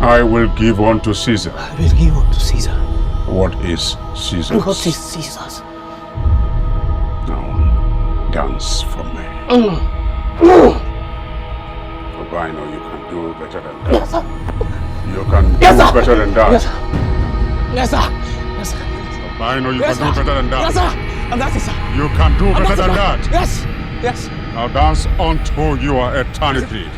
I will give unto Caesar. I will give unto Caesar. What is Caesar's? What is Caesar's? Now, dance for me. For I know you can do better than that. Yes, sir. You can do better than that. Yes, sir. Yes, sir. For I know you can do better than that. Yes, sir. And that is, sir. You can do better than that. Yes. Yes. Now dance unto your eternity.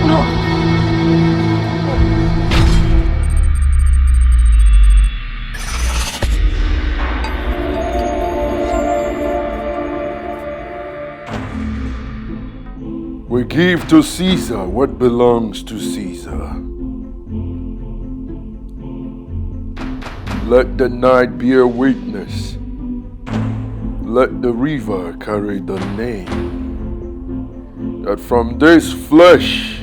No. We give to Caesar what belongs to Caesar. Let the night bear witness. Let the river carry the name that from this flesh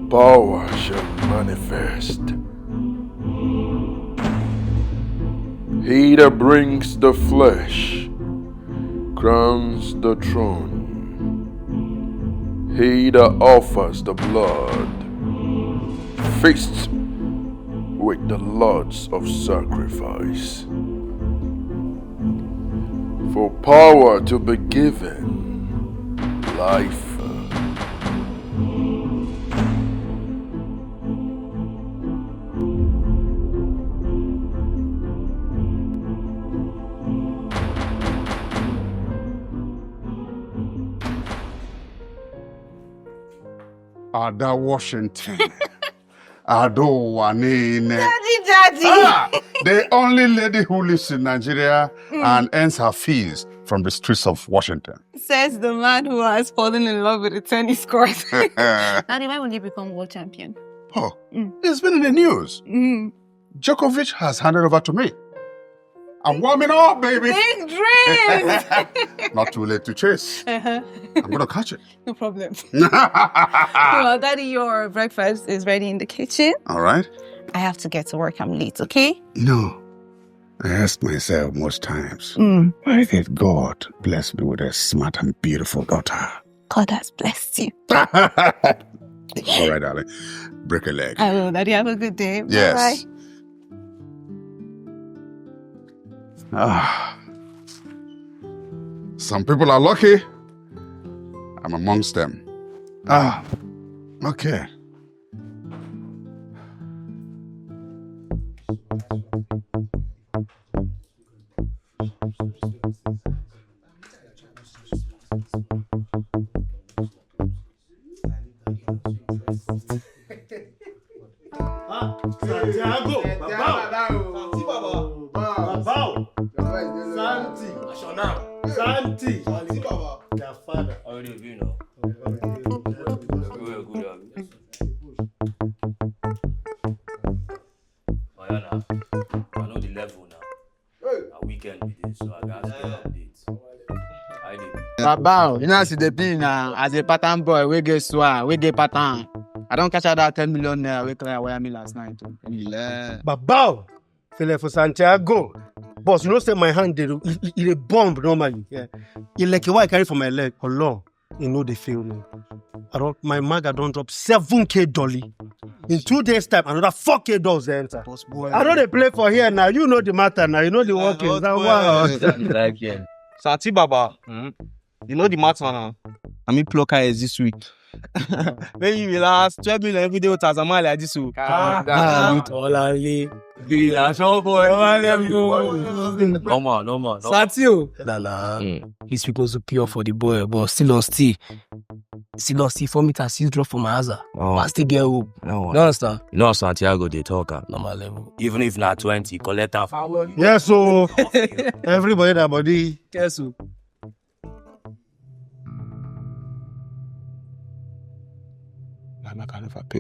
power shall manifest. He that brings the flesh crowns the throne. He that offers the blood feasts with the lords of sacrifice. For power to be given, life. Ada Washington. Ado Wanine. Daddy. The only lady who lives in Nigeria and earns her fees from the streets of Washington. Says the man who has fallen in love with a tennis court. Daddy, why will you become world champion? Oh, it's been in the news. Djokovic has handed over to me. I'm warming up, baby. Big dreams. Not too late to chase. I'm gonna catch it. No problem. Well, Daddy, your breakfast is ready in the kitchen. All right. I have to get to work. I'm late, okay? You know, I ask myself most times, why did God bless me with a smart and beautiful daughter? God has blessed you. All right, darling. Break a leg. I will, Daddy. Have a good day. Yes. Bye. Some people are lucky. I'm amongst them. Okay. Santiago, Santi, their father. Already you know. Mariana, I know the level now. A weekend with this, so I got to get updates. I did. Baba, you know I see the thing now. As a pattern boy, we get swag, we get pattern. I don't catch out that 10 million naira we clear wire me last night. Baba, feel for Santiago. Boss, you know, say my hand, it a bomb normally. Yeah. It like what I carry for my leg. Hello, you know they feel me. My mag, I don't drop $7,000. In 2 days' time, another $4,000 enter. Boss boy. I know they play for here now. You know the matter now. You know the workings. Wow. Santi Baba, you know the matter now. I mean, plucker is this week. When you relax, 12 million every day with Azama like this. No more. Santio. These people so pure for the boy, but still hostile. Still hostile for me to see drop from my house. But still get hope. No, you understand? You know Santiago, they talk. Normal level. Even if not 20, collect that. Yeah, so everybody that body. Yes, sir. I can never pay.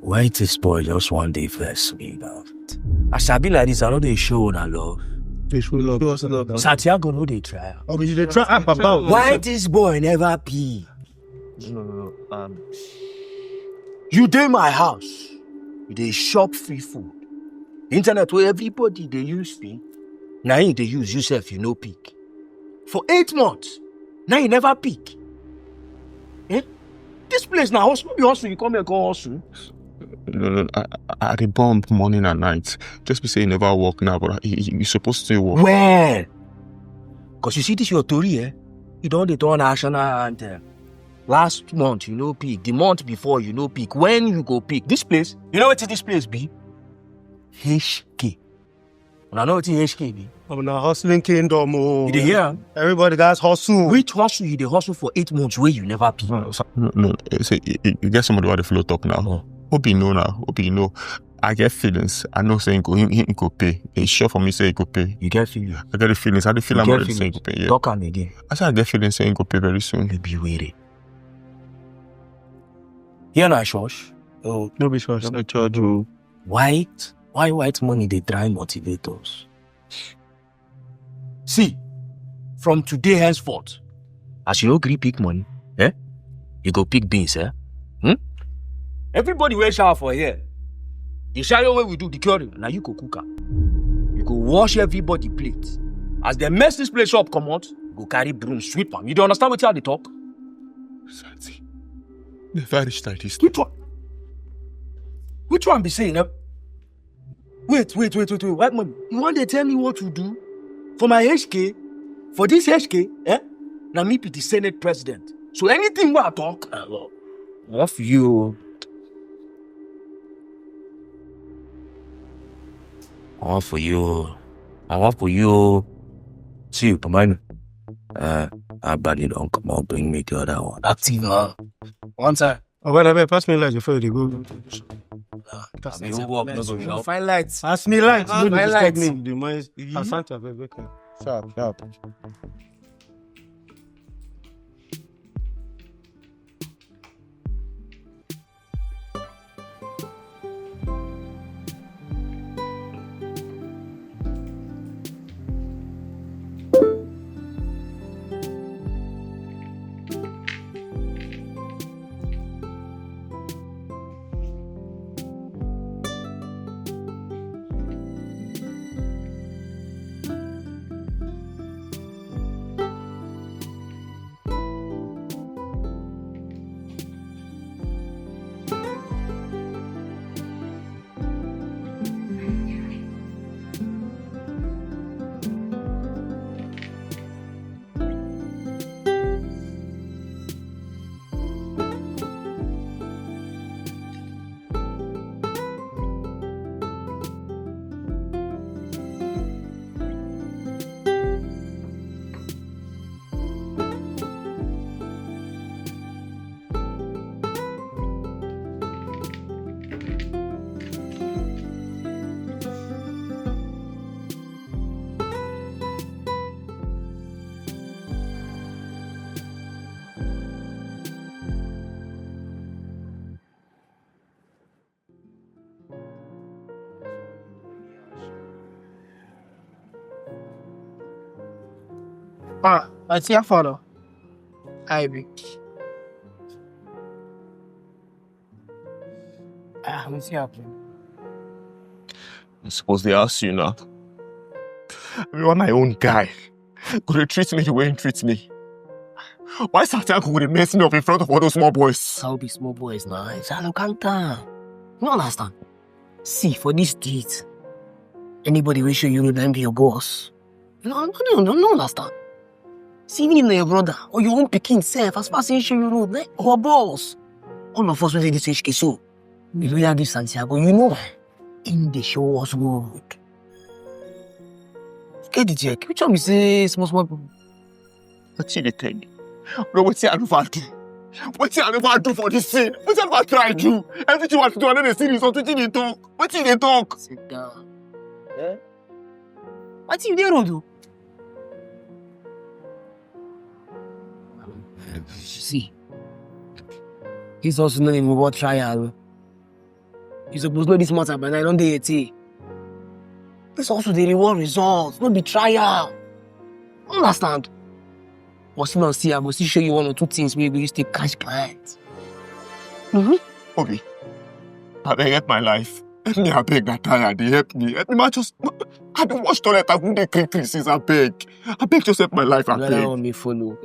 Why this boy just one day first me now? I shall be like this, I know they show on love. They show love. Santiago know they try. Oh, but they try up about. Why this boy never pee? No. You dey my house. they shop free food. Internet where everybody they use free. Now you they use yourself, you no pick. For 8 months, now you never pick. Eh? This place now, hustle, be hustle, you come here go hustle. No, I dey bomb morning and night. Just be saying never work now, but you supposed to work. Well, because you see this your story, eh? You don't dey turn national anthem. Last month you no pick. The month before you no pick. When you go pick? This place, you know what this place be? HK. I know what HK be. I'm not hustling kingdom. Oh. You dey hear? Everybody guys hustle. Which hustle you dey hustle for 8 months where you never pick? No. Say you get somebody who the flow talk now. No. Hope you know now. Hope you know. I get feelings. I know saying he go pay. It's sure for me say he go pay. You get feelings? I get the feelings. I dey feel I'm ready to say he go pay. Yeah. Talk am again. I said I get feelings saying he go pay very soon. You be waiting. Here na church. Oh, No be sure. No charge you. white. Why white money they try motivate us? See, from today henceforth, as you no gree pick money, you go pick beans, Everybody wear shower for here. The shower where we do the curing, now you go cook am. You go wash everybody plate. As they mess this place up, come out, you go carry broom, sweep am. You don't understand what they talk? Santi, never reach like this. Which one? Which one be saying? Wait. White man, you want to tell me what to do? For my HK? For this HK, now me be the Senate president. So anything where I talk, off you. I want for you. See, Pamano. I badly don't come out, bring me the other one. Active, one time. Oh, wait, pass me lights before you go. Fine lights. Pass me lights. Fine lights. The noise. Asante, baby. Sharp. What's your photo? Ivy. What's happening? I suppose they ask you now. You are my own guy. Could you treat me the way you treat me? Why Santiago would mess me up in front of all those small boys? How be small boys now? It's a local town. You understand? See, for this street, anybody will show you them be your boss. You know, I don't understand. See, even if your brother or your own picking self, as far as you show you road, our boss. All of us when they this HK, so we really give Santiago, you know, in the show us road. Get the check. Which one we say small people? What you tell you? Bro, what you never do? What you never do for this scene? What you never try do? Everything you want to do, another series, what you they talk? What you they talk? Sit down. What you there do? See, he's also not even about trial. You're supposed to know this matter, but I don't do it. This also the reward results, not be trial. Understand? But still not see, I will still show you one or two things maybe you still catch clients. Obi, I beg, help my life. Help me, I beg, that tired. They help me. Help me, man. I don't watch toilet. I wouldn't clean since I beg. I beg, just help my life, I You beg. want me follow?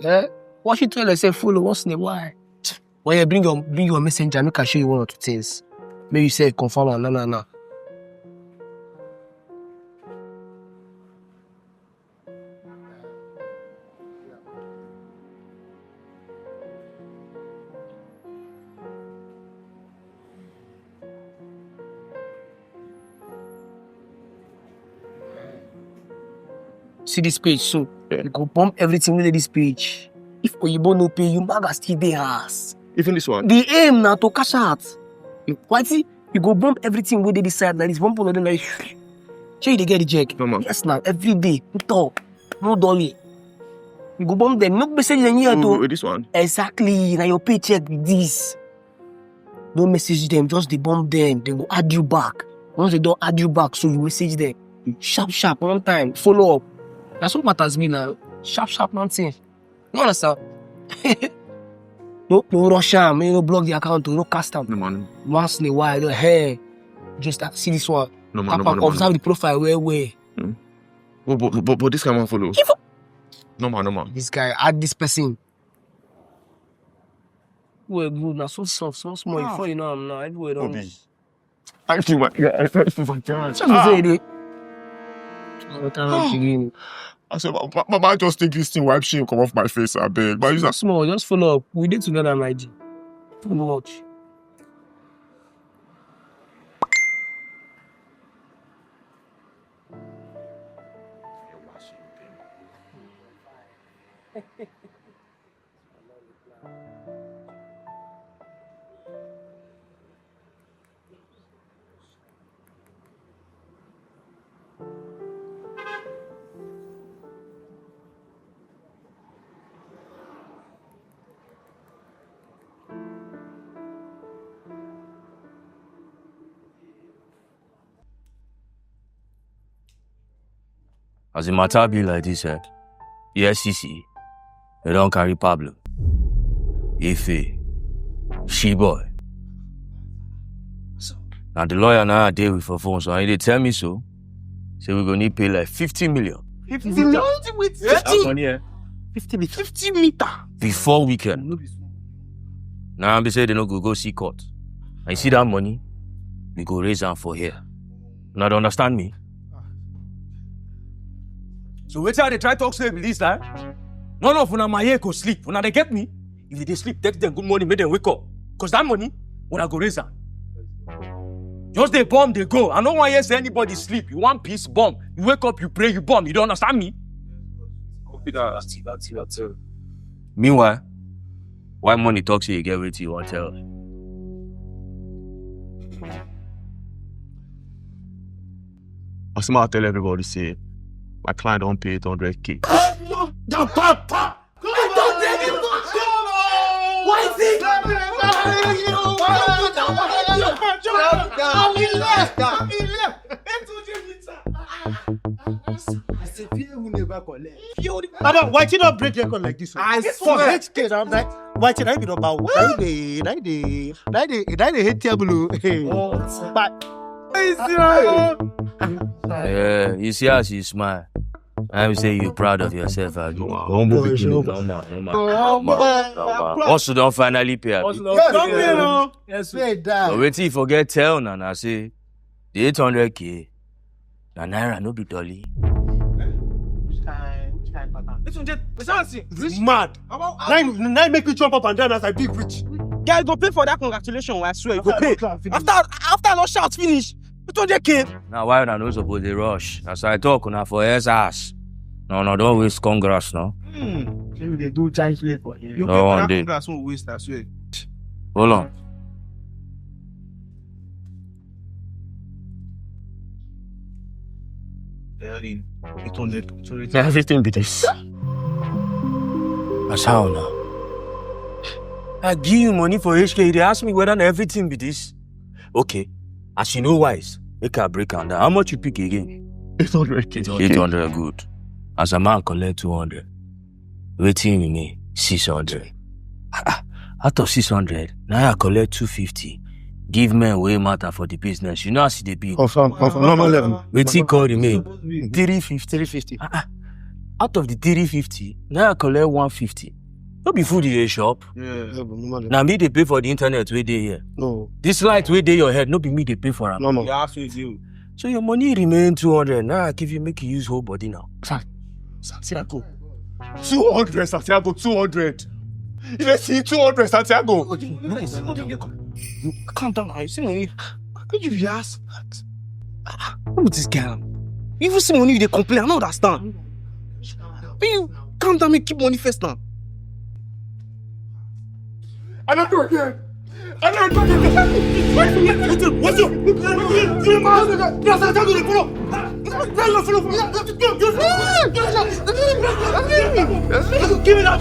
Watch it toilet, say follow. What's the why? When you bring your messenger, make I show you one or two things. Maybe you say confirm and no. See this page, so you go pump everything within this page. If Oyibo no pay you, maga still dey ass. Even this one? The aim now to cash out. Whitey, you go bump everything within this side like this. Bump all of them like. Sure you dey get the check? No, man. Yes, now every day. No dolly. You go bump them. No message in here to. This one? Exactly. Now your paycheck with this. Don't message them. Just they bump them. They go add you back. Once they don't add you back, so you message them. Sharp, one time. Follow up. That's what matters me now. Sharp, nothing. You understand? No rush am, no block the account, no cast am. No, man. Once in a while, hey, just see this one. No, man. Observe the profile where. But this guy won't follow. No, man. This guy, add this person. Well, good, now so soft, so small. Before you know I'm now, everywhere don't. Thank you, my guy. Thank you for chance. I said, Mama, just take this thing, wipe shame, come off my face, I beg. But It's small, just follow up. We did together, my G. Too much. As the matter be like this, ESCC, they don't carry Pablo, Ife, She-Boy. Now the lawyer now a day with her phone, so they tell me so. Say we're gonna need pay like 50 million. 50 million? 50 meter. Before weekend. Now they say they no go see court. And you see that money, we go raise them for here. Now, they understand me? So wait till they try to talk to me this time. None of them my ear go sleep. When they get me, if they sleep, text them good morning, make them wake up. Cause that money, when I go raise them. Just they bomb, they go. I don't want to hear anybody sleep. You want peace, bomb. You wake up, you pray, you bomb. You don't understand me? Meanwhile, why money talks so you get what you want to tell? I'll tell everybody, say, my client don't pay 800K. Why did you not break record like this? I swear. I'm like, why did I be about what? I hate table. Yeah, you see how she smile. I would say you're proud of yourself. Also, don't finally pay. Yes, but wait till you forget tell and I say the 800K. Na naira no be dolly. This mad. Now make me jump up and down as I big rich. Guys, go pay for that congratulations. I swear, you go pay. After no shout finish, 800K. Now why una no suppose dey rush? As I talk una for ass. No, don't waste congrats, no. Maybe they do giant play for you. No one day. Congrats won't waste, I swear. Hold on. Everything be this. That's how now. I give you money for HK. They ask me whether everything be this. Okay, as you know wise, make a break on that. How much you pick again? 800K. 800 good. As a man collect 200. Waiting with me 600. Out of 600, now I collect 250. Give men way matter for the business. You know how they be. Of normal level. Wetin call remain? 350. 350. Out of the 350, now I collect 150. No be food in a shop. Yeah, normal level. Now me they pay for the internet way they here. No. This light way they your head, no be me they pay for it. Normal. So your money remain 200. Now I give you make you use whole body now. Santiago. 200, Santiago, 200. You let's see 200, Santiago. Calm down now. You see money. How could you be asked that? What with this guy? You even see money, they complain. I don't understand. But you calm down and keep money first now. I don't do it again. I don't do it again. What's up? Give me that.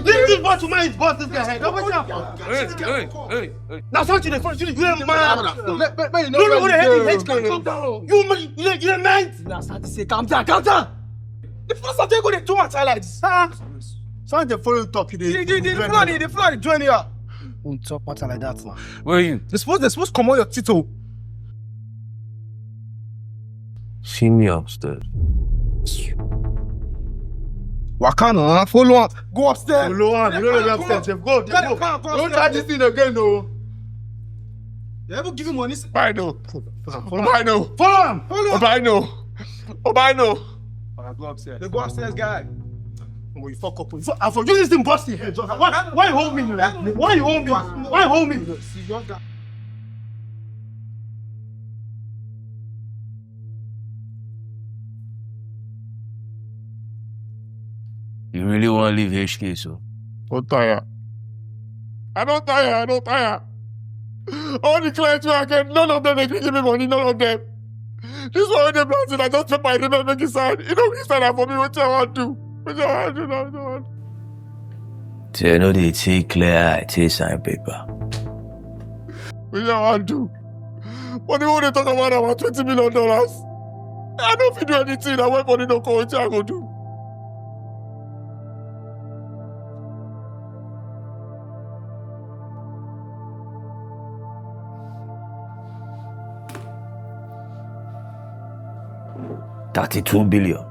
Leave this boy to my boss. This guy. Hey. Now, something the first. You're man. You're man. Now start to say, calm down. The first time they go too much like this. Someone they follow talk. They flood the journey here. Don't talk matter like that now. Where are you? They're supposed to come on your title. See me upstairs. Wakana, follow on. Go upstairs. Follow on. You don't go upstairs. Go. Don't try this thing again, no. They ever give you money? I know. I know. Follow him. I know. Go upstairs. They go upstairs, guy. When you fuck up, I forget this thing busting head. Why you hold me? Why you hold me? See, your guy. You really want to leave HK, so? Don't tire. I don't tire. All the clients who I get, none of them they give me money, none of them. This one they planted, I just pay my name and make it sign. You know, it's not for me, what I want to do. I don't want. So you know they take clear eye, take sign paper. What I want to do. But the one they talk about $20 million. I don't feel do anything, I wait for the no call, what I go do. $32 billion.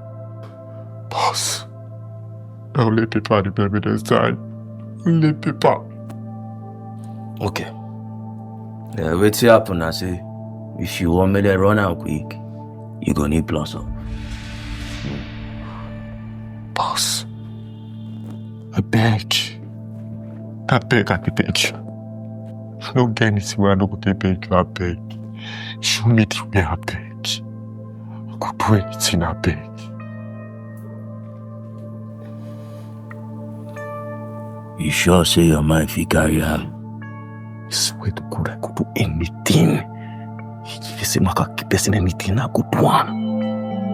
Boss. Only people the baby this time. Only people. Okay. What's happen? I say, if you want me to run out quick, you gonna need plus up. Boss. I beg. I beg. I don't get anything where I don't go to beg. I beg. Show me the way I beg. I could do anything I beg. You sure say your mind if you carry out? I swear to God, I could do anything. If you say I can keep person anything, I could do one.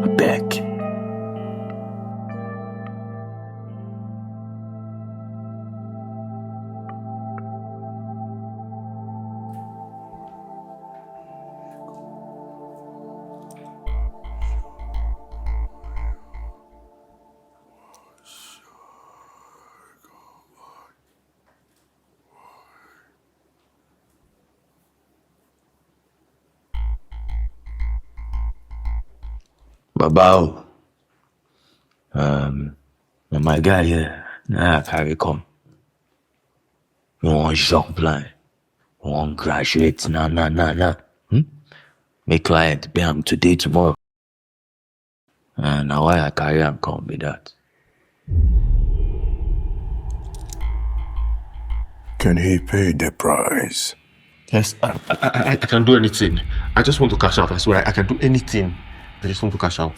I beg. Babao. My guy here, now I carry come. You want job plan. You want graduate, nah. Make client pay him today, tomorrow. And now why I carry him come with that. Can he pay the price? Yes, I can do anything. I just want to cash out. I swear, I can do anything. I just want to cash out.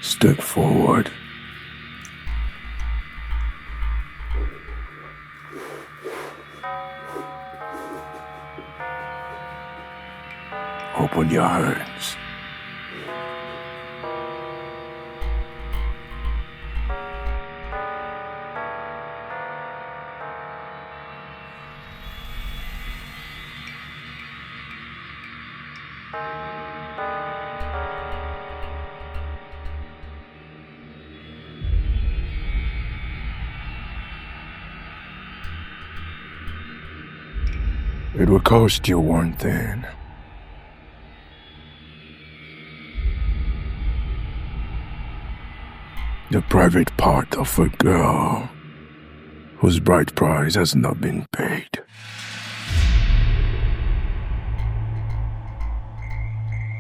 Step forward. Open your hands. It will cost you one thing. The private part of a girl whose bride price has not been paid.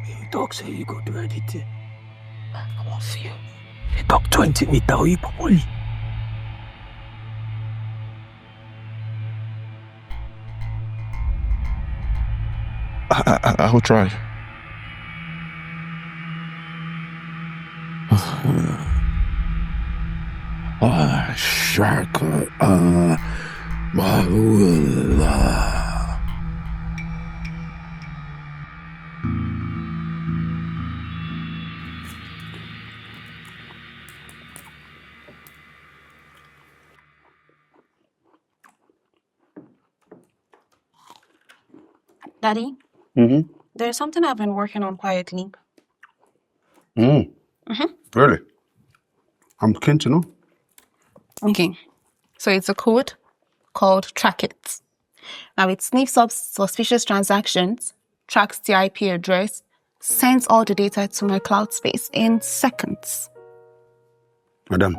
You talk say you go do anything. I won't see you. You talk 20 meters or you probably. I will try. Shaka, Mahula. Daddy, there's something I've been working on quietly. Really? I'm keen to know. Okay. So it's a code called Track It. Now it sniffs up suspicious transactions, tracks the IP address, sends all the data to my cloud space in seconds. Madam,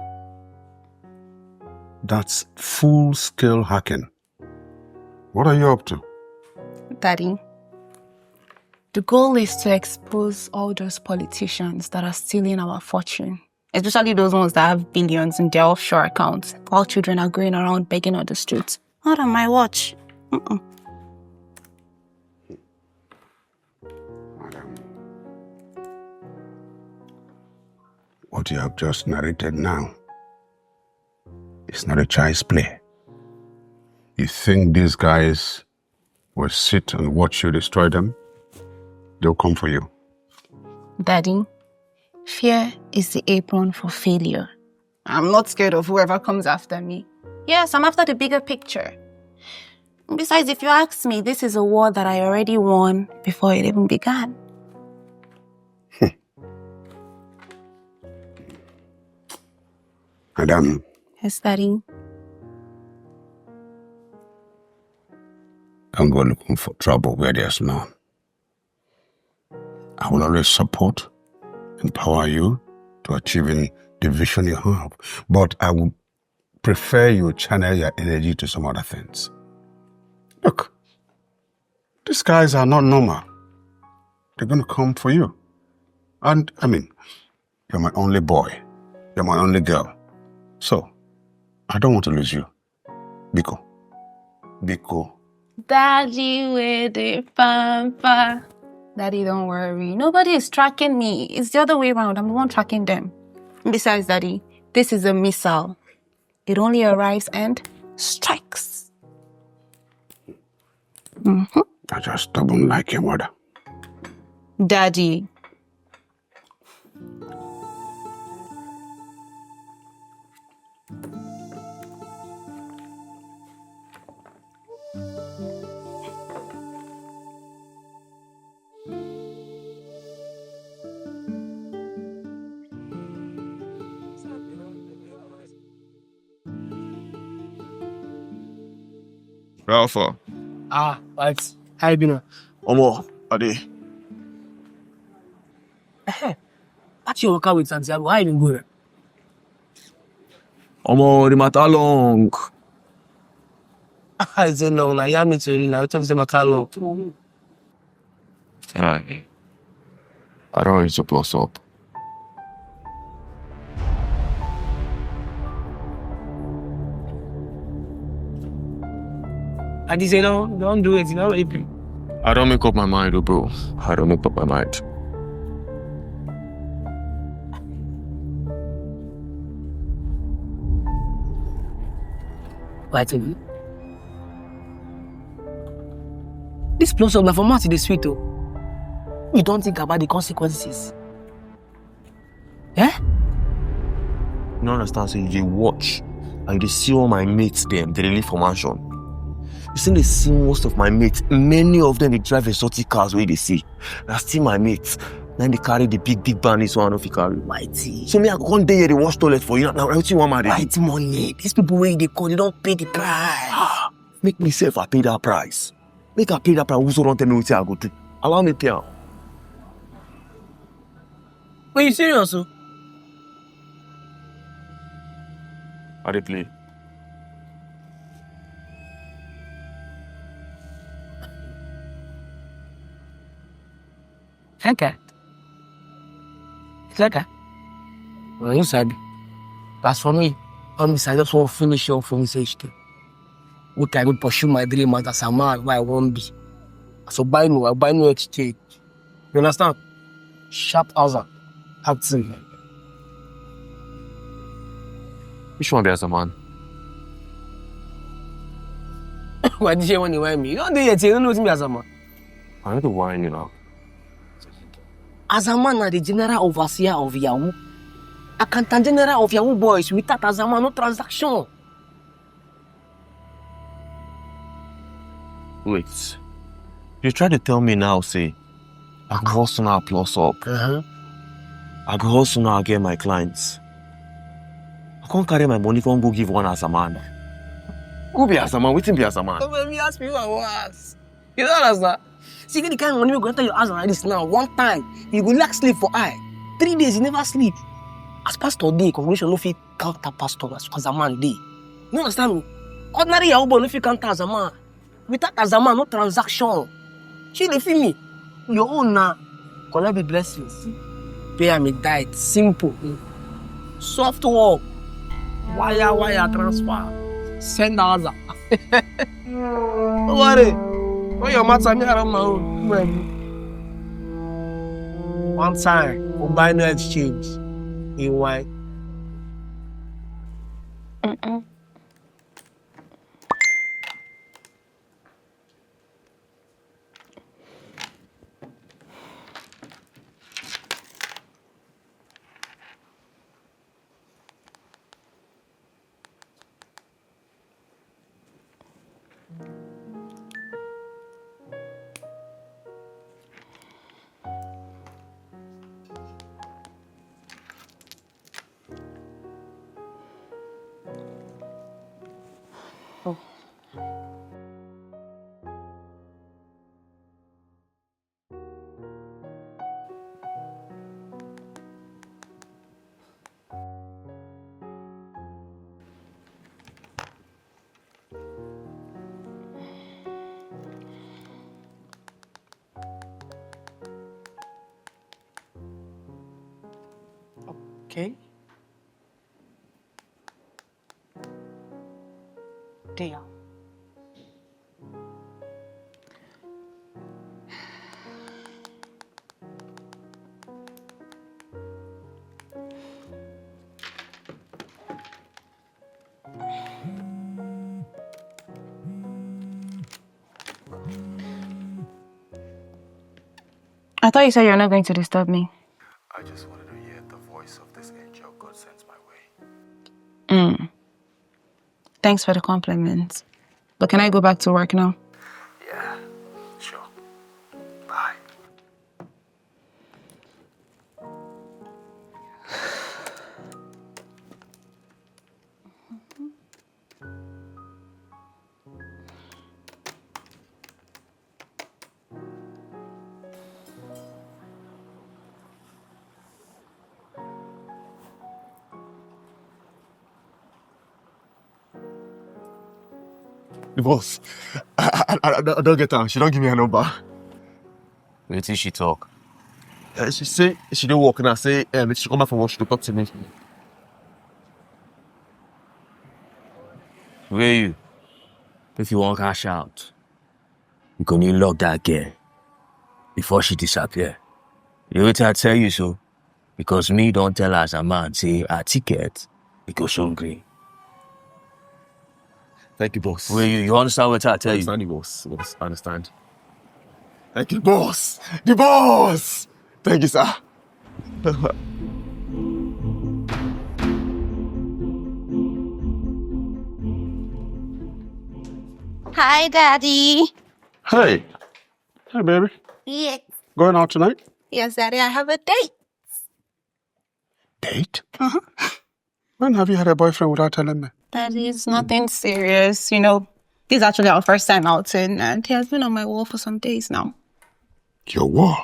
that's full-scale hacking. What are you up to? Daddy, the goal is to expose all those politicians that are stealing our fortune, especially those ones that have billions in their offshore accounts, while children are going around begging on the streets. Not on my watch. Madam, what you have just narrated now is not a child's play. You think these guys will sit and watch you destroy them? They'll come for you. Daddy, fear is the apron for failure. I'm not scared of whoever comes after me. Yes, I'm after the bigger picture. Besides, if you ask me, this is a war that I already won before it even began. Madam. Yes, Daddy. Don't go looking for trouble where there's none. I will always support, empower you to achieving the vision you have. But I would prefer you channel your energy to some other things. Look, these guys are not normal. They're going to come for you. And, I mean, you're my only boy. You're my only girl. So, I don't want to lose you. Biko. Biko. Daddy, with the pampa. Daddy, don't worry. Nobody is tracking me. It's the other way around. I'm the one tracking them. Besides, Daddy, this is a missile. It only arrives and strikes. I just don't like your mother. Daddy. Alpha. Right. How you been? Omo, Ade. What's your workout with Santiago? How you been going? Omo, the matter long. I said no, now you have me to now talk to my car. Aye. I don't need to plus up. I just say no, don't do it, you know. I don't make up my mind, oh, bro. I don't make up my mind. Right, this plus up na for Marty the sweet, oh. You don't think about the consequences. Eh? You don't understand, so you dey watch and you dey see all my mates them, they live for mansion. You see most of my mates, many of them they drive exotic cars where they see. That's still my mates. Then they carry the big bands one of you carry. Mighty. So me I one day they wash toilet for you. Now what you want my Right money. These people where they call, they don't pay the price. Make me say if I pay that price. Make I pay that price. Who don't tell me what I go do? Allow me pay out. Wait, you serious? Oh? I dey play. Okay. It's okay. Well, you said. As for me, I just want to finish off from this HT. We can pursue my dream as a man where I won't be. So I'll buy no exchange. You understand? Sharp answer. Acting. Which one be as a man? Why did you want to wine me? You don't do it, you don't know me as a man. I need to wine you now. As a man, I'm the general overseer of Yahoo. Accountant general of Yahoo boys. Without as a man, no transaction. Wait. You try to tell me now, say, I go hustle now plus up. I go hustle now get my clients. I can't carry my money, can't go give one as a man. Who be as a man? Waiting be as a man. Don't let me ask me who I was. You don't understand? See, the kind of money we're going to enter your house like this now. One time, you go like sleep for eye. 3 days, you never sleep. As pastor day, congregation no fit count that pastor as a man day. You understand me? Ordinary Yahoo boy no fit count as a man. Without as a man, no transaction. She dey feel me. Your own now, collect the blessings. Pay me diet, simple. Soft work. Wire transfer. Send us. Don't worry. When your matter, me around my own. One time, we'll buy no exchange. In wine. Okay. Deal. I thought you said you're not going to disturb me. I just wanted to hear the voice of this angel God sends my way. Thanks for the compliment. But can I go back to work now? Yeah, sure. Bye. The boss. I don't get her. She don't give me her number. Wait till she talk. She say she don't work and I say she come back from work, she to talk to me. Where you? If you want cash out, you can need lock that girl before she disappear. You wait till I tell you so. Because me don't tell her as a man, say a ticket, it goes hungry. Thank you, boss. Where you understand what I tell you? I understand you, boss. I understand. Thank you, boss. The boss. Thank you, sir. Hi, Daddy. Hey. Hey, baby. Yes. Going out tonight? Yes, Daddy, I have a date. Date? When have you had a boyfriend without telling me? Daddy, it's nothing serious. You know, this is actually our first time outing, and he has been on my wall for some days now. Your wall?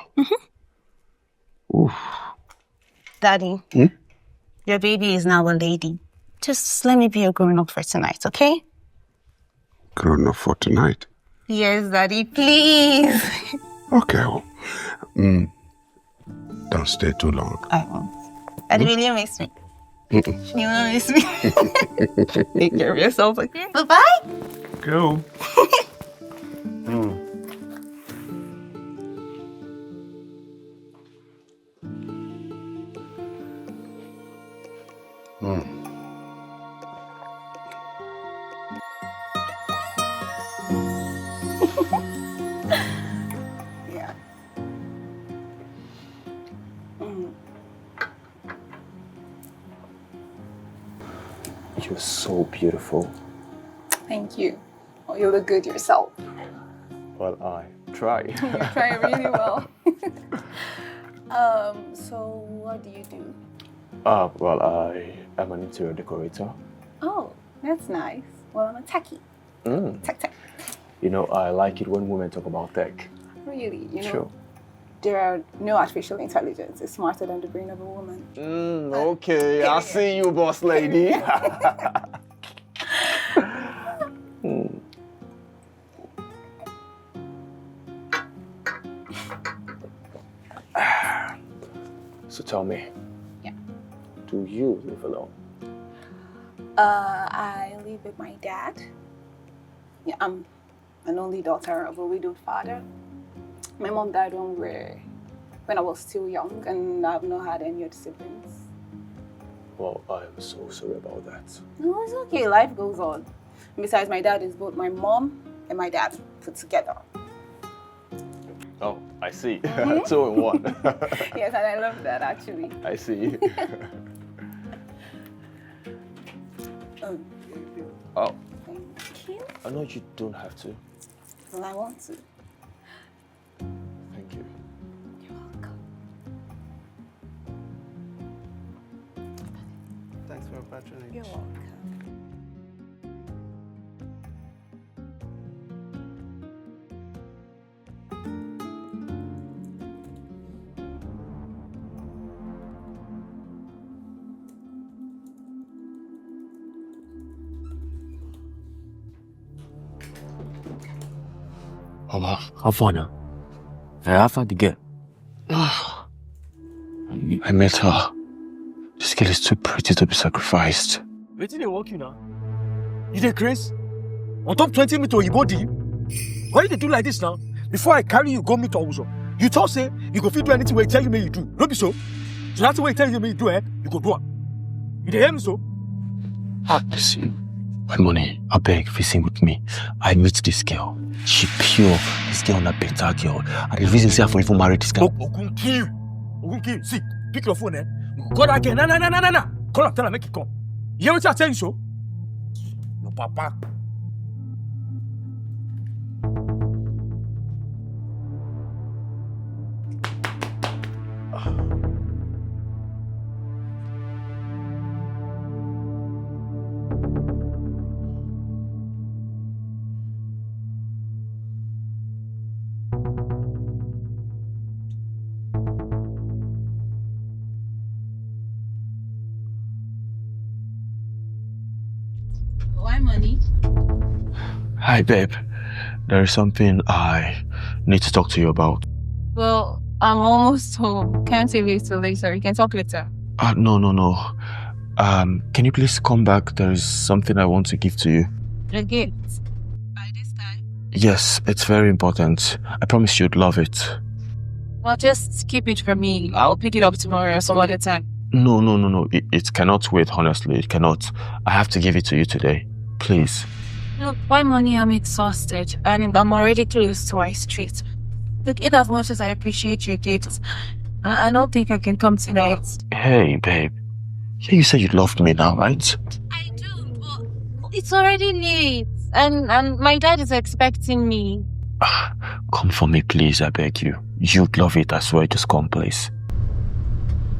Oof. Daddy, your baby is now a lady. Just let me be a grown-up for tonight, okay? Grown up for tonight? Yes, Daddy, please. Okay. Well, don't stay too long. I won't. Daddy, will you miss me? You won't miss me. Take care of yourself, okay? Bye-bye. Go. Yeah. You're so beautiful. Thank you. Oh, you look good yourself. Well, I try. You try really well. So what do you do? Well, I am an interior decorator. Oh, that's nice. Well, I'm a techie. Tech. You know, I like it when women talk about tech. Really? You know, Sure. there are no artificial intelligence is smarter than the brain of a woman. Okay, I see you, boss lady. So tell me. Yeah. Do you live alone? I live with my dad. Yeah, I'm an only daughter of a widowed father. My mom died when I was still young, and I've not had any other siblings. Well, I'm so sorry about that. No, it's okay. Life goes on. Besides, my dad is both my mom and my dad put together. Oh, I see. 2 in 1. Yes, and I love that actually. I see. Oh. Thank you. I know you don't have to. Well, I want to. Thank you. You're welcome. Thanks for your patronage. You're welcome. Oba, how far now? How far the girl? I met her. This girl is too pretty to be sacrificed. Wait till they walk you now. You dey craze? On top 20 meter you body. Why you dey do like this now? Before I carry you go meet Owuzo, you talk say you go fit do anything where you tell you may you do. No be so? So that's the way you tell you may you do you go do it. You dey hear me so? Listen, when money, I beg, facing with me. I meet this girl. She pure. This girl na better girl. And the reason say I for even marry this girl. Ogun kill. See, pick your phone Call that girl. Nah. Call her, tell her, make it come. You hear what I tell you so? Your papa. Why money? Hi, babe. There is something I need to talk to you about. Well, I'm almost home. Can't say wait till later. You can talk later. No. Can you please come back? There is something I want to give to you. A gift. By this time? Yes, it's very important. I promise you'd love it. Well, just keep it for me. I'll pick it up tomorrow or some other time. No. It cannot wait, honestly. It cannot. I have to give it to you today. Please. Look, why money? I'm exhausted and I'm already close to our street. Look, in as much as I appreciate your gifts, I don't think I can come tonight. Hey, babe. Yeah, you said you loved me now, right? I do, but it's already late. And my dad is expecting me. Come for me, please, I beg you. You'd love it, I swear. Just come, please.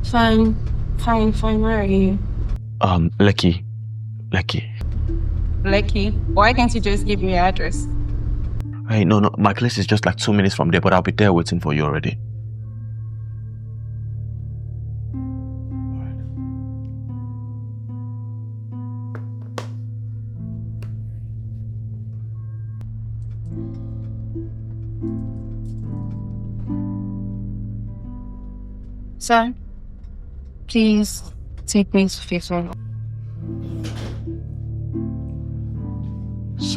Fine. Where are you? Lekki. Lucky. Why can't you just give me your address? Hey, no, my place is just like 2 minutes from there, but I'll be there waiting for you already. Sir, please take me to Fifth. So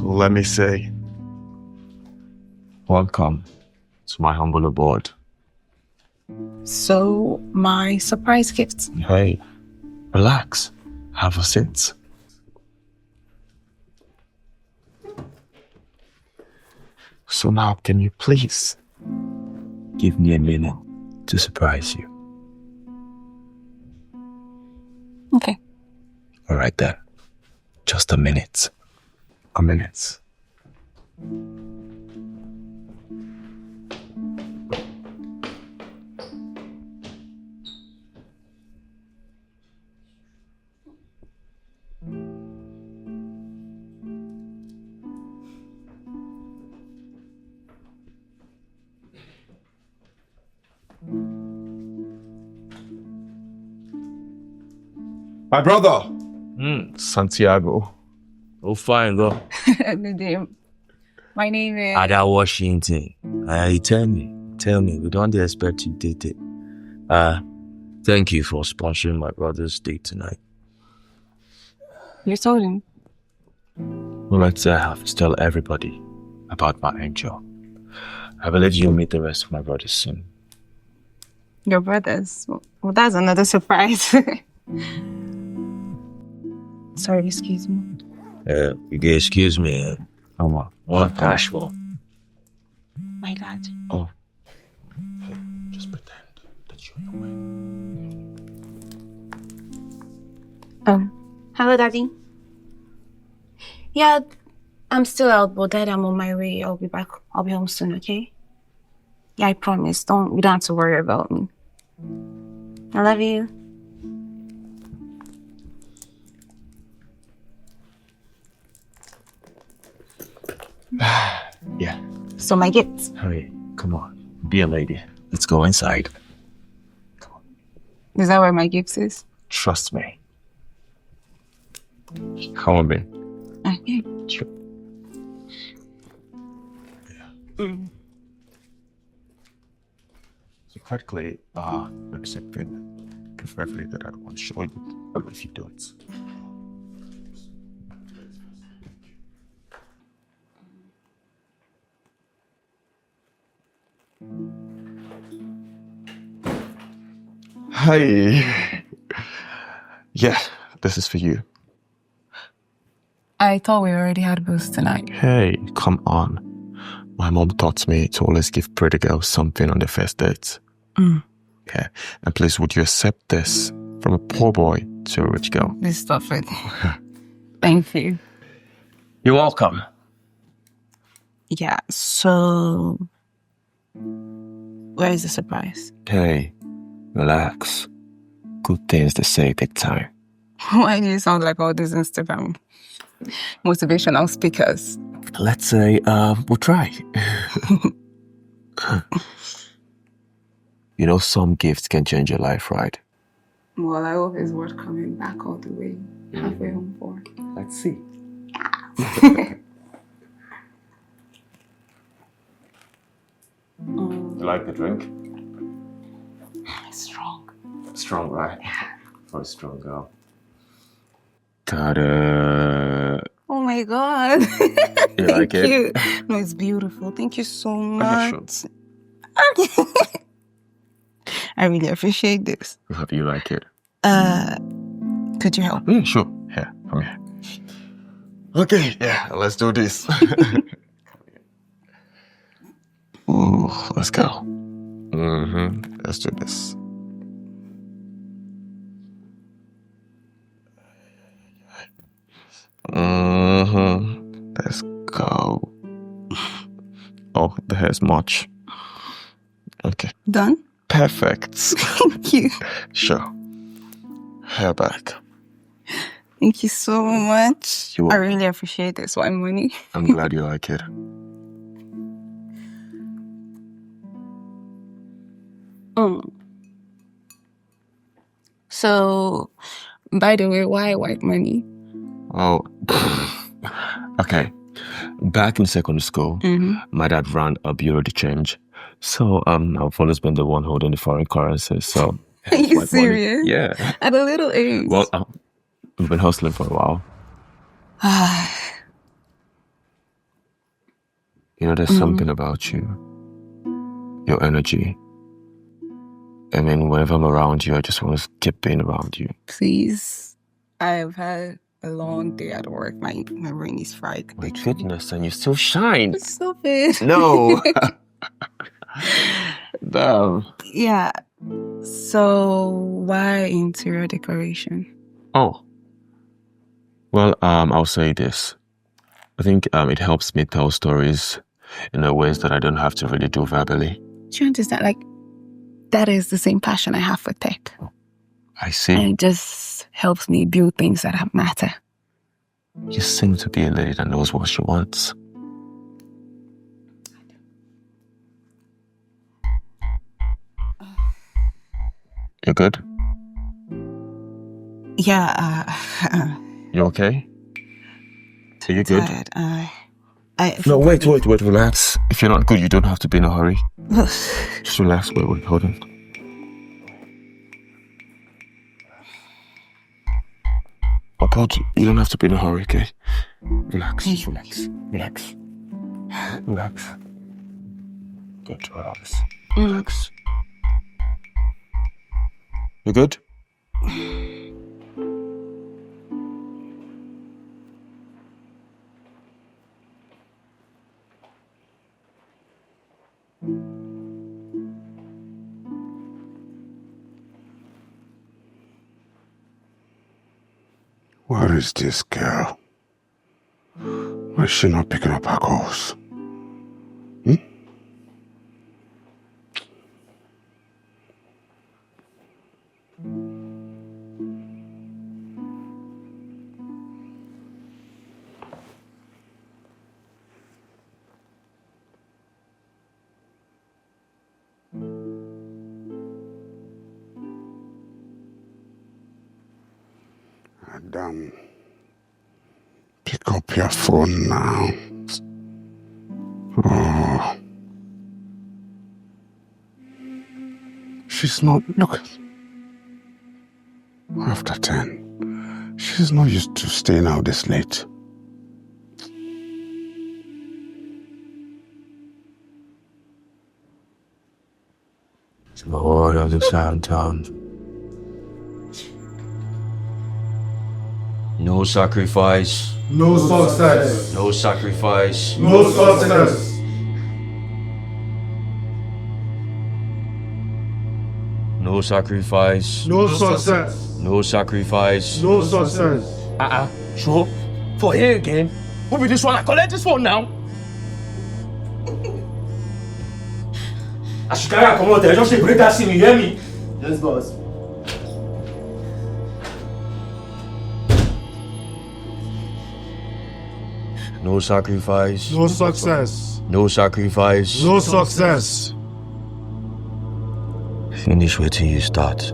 let me say, welcome to my humble abode. So, my surprise gift. Hey, relax. Have a seat. So now, can you please give me a minute to surprise you? Okay. All right then. Just a minute. A minute. My brother, Santiago. Oh, fine, go. My name is Ada Washington. Tell me, we don't expect you did it. Thank you for sponsoring my brother's date tonight. You told him. Well, let's have to tell everybody about my angel. I believe you'll meet the rest of my brothers soon. Your brothers? Well, that's another surprise. Sorry, excuse me. You can excuse me. Come on. What casual? My dad. Oh. Hey, just pretend that you're your way. Hello, Daddy. Yeah, I'm still out, but Dad, I'm on my way. I'll be back. I'll be home soon, okay? Yeah, I promise. You don't have to worry about me. I love you. Yeah. So my gifts. Hurry, come on. Be a lady. Let's go inside. Come on. Is that where my gifts is? Trust me. Come on, babe. Okay. Sure. Yeah. So practically, accepting preferably that I want to show you if you don't. Hi. Yeah, this is for you. I thought we already had booze tonight. Hey, come on. My mom taught me to always give pretty girls something on their first dates. Yeah, and please, would you accept this from a poor boy to a rich girl? This stuff it. Thank you. You're welcome. Yeah, so where is the surprise? Hey, relax. Good things they say take time. Why do you sound like all these Instagram motivational speakers? Let's say, we'll try. You know, some gifts can change your life, right? Well, I hope it's worth coming back all the way halfway home for. Let's see. You like the drink? It's strong. Strong, right? For a strong girl. Got Oh my God. You like it? You. No, it's beautiful. Thank you so much. I really appreciate this. Hope you like it. Could you help? Yeah, sure. Here, come here. Okay, yeah, let's do this. Ooh, let's go. Let's do this. Let's go. Oh, the hair's much. Okay. Done? Perfect. Thank you. Sure. Hair back. Thank you so much. You're I welcome. really appreciate this one money. I'm glad you like it. So, by the way, why white money? Oh, okay. Back in secondary school, my dad ran a bureau de change. So, I've always been the one holding the foreign currency. So, Are you white serious? money. Yeah. At a little age? Well, we've been hustling for a while. You know, there's something about you, your energy. I mean, whenever I'm around you, I just want to keep being around you. Please. I've had a long day at work. My brain is fried. My goodness, and you still shine. Stop it. No. Damn. Yeah. So, why interior decoration? Oh. Well, I'll say this. I think it helps me tell stories in ways that I don't have to really do verbally. Do you understand? Like, that is the same passion I have for tech. I see. And it just helps me build things that matter. You seem to be a lady that knows what she wants. You good? Yeah, You okay? Are you good? tired. No, wait, relax. If you're not good, you don't have to be in a hurry. Just relax, wait, hold on. Oh God, you don't have to be in a hurry, okay? Relax. Good, relax. Relax. You good? Where is this girl? Why is she not picking up her calls? Adam, pick up your phone now. Oh. She's not, look. After 10. She's not used to staying out this late. Lord of the Sound Town. No sacrifice. No success. No sacrifice. No success. No sacrifice. No success. No sacrifice. No success. Sure. For here again. Who be this one? I collect this one now. I should carry a come out there. Just say break that scene, you hear me? Yes, boss. No sacrifice. No success. No sacrifice. No success. Finish waiting you start.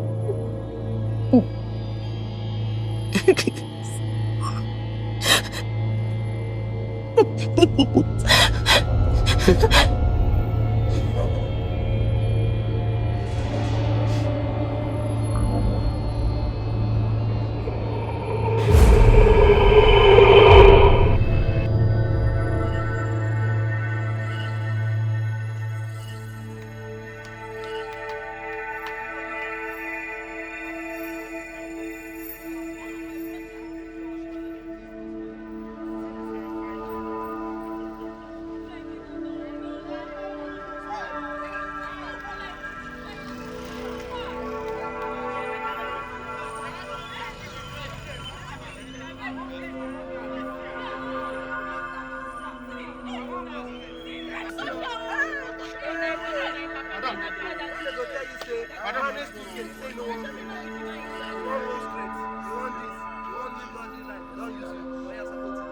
go tell you say, honest speaking, say no one straight. You want go straight. You want this. You want live body life. Don't use you. But you're supposed to.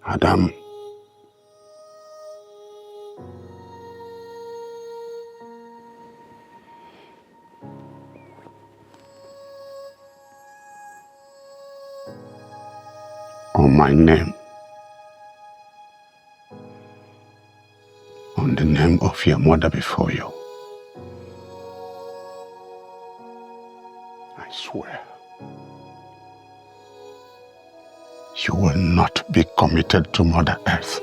Adam. On my name. On the name of your mother before you. I swear. You will not be committed to Mother Earth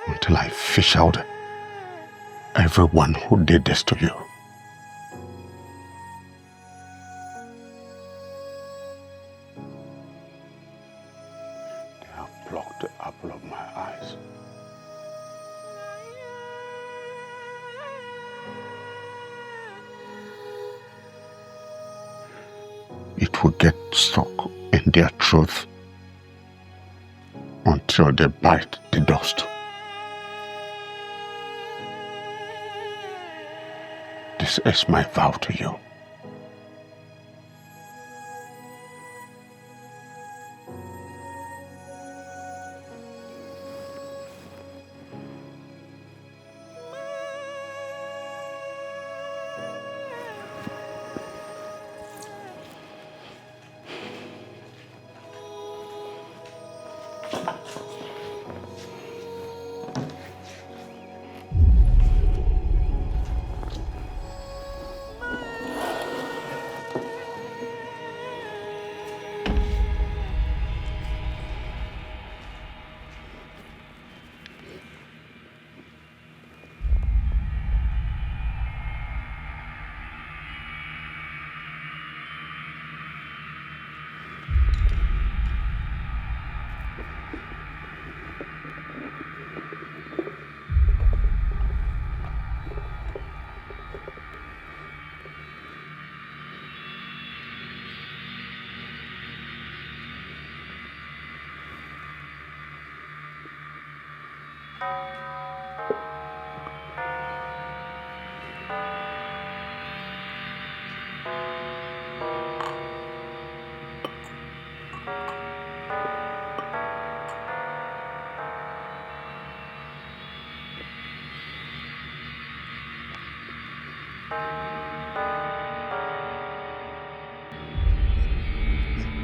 until I fish out everyone who did this to you. They have blocked the apple of my eyes. It will get stuck in their truth until they bite the dust. This is my vow to you.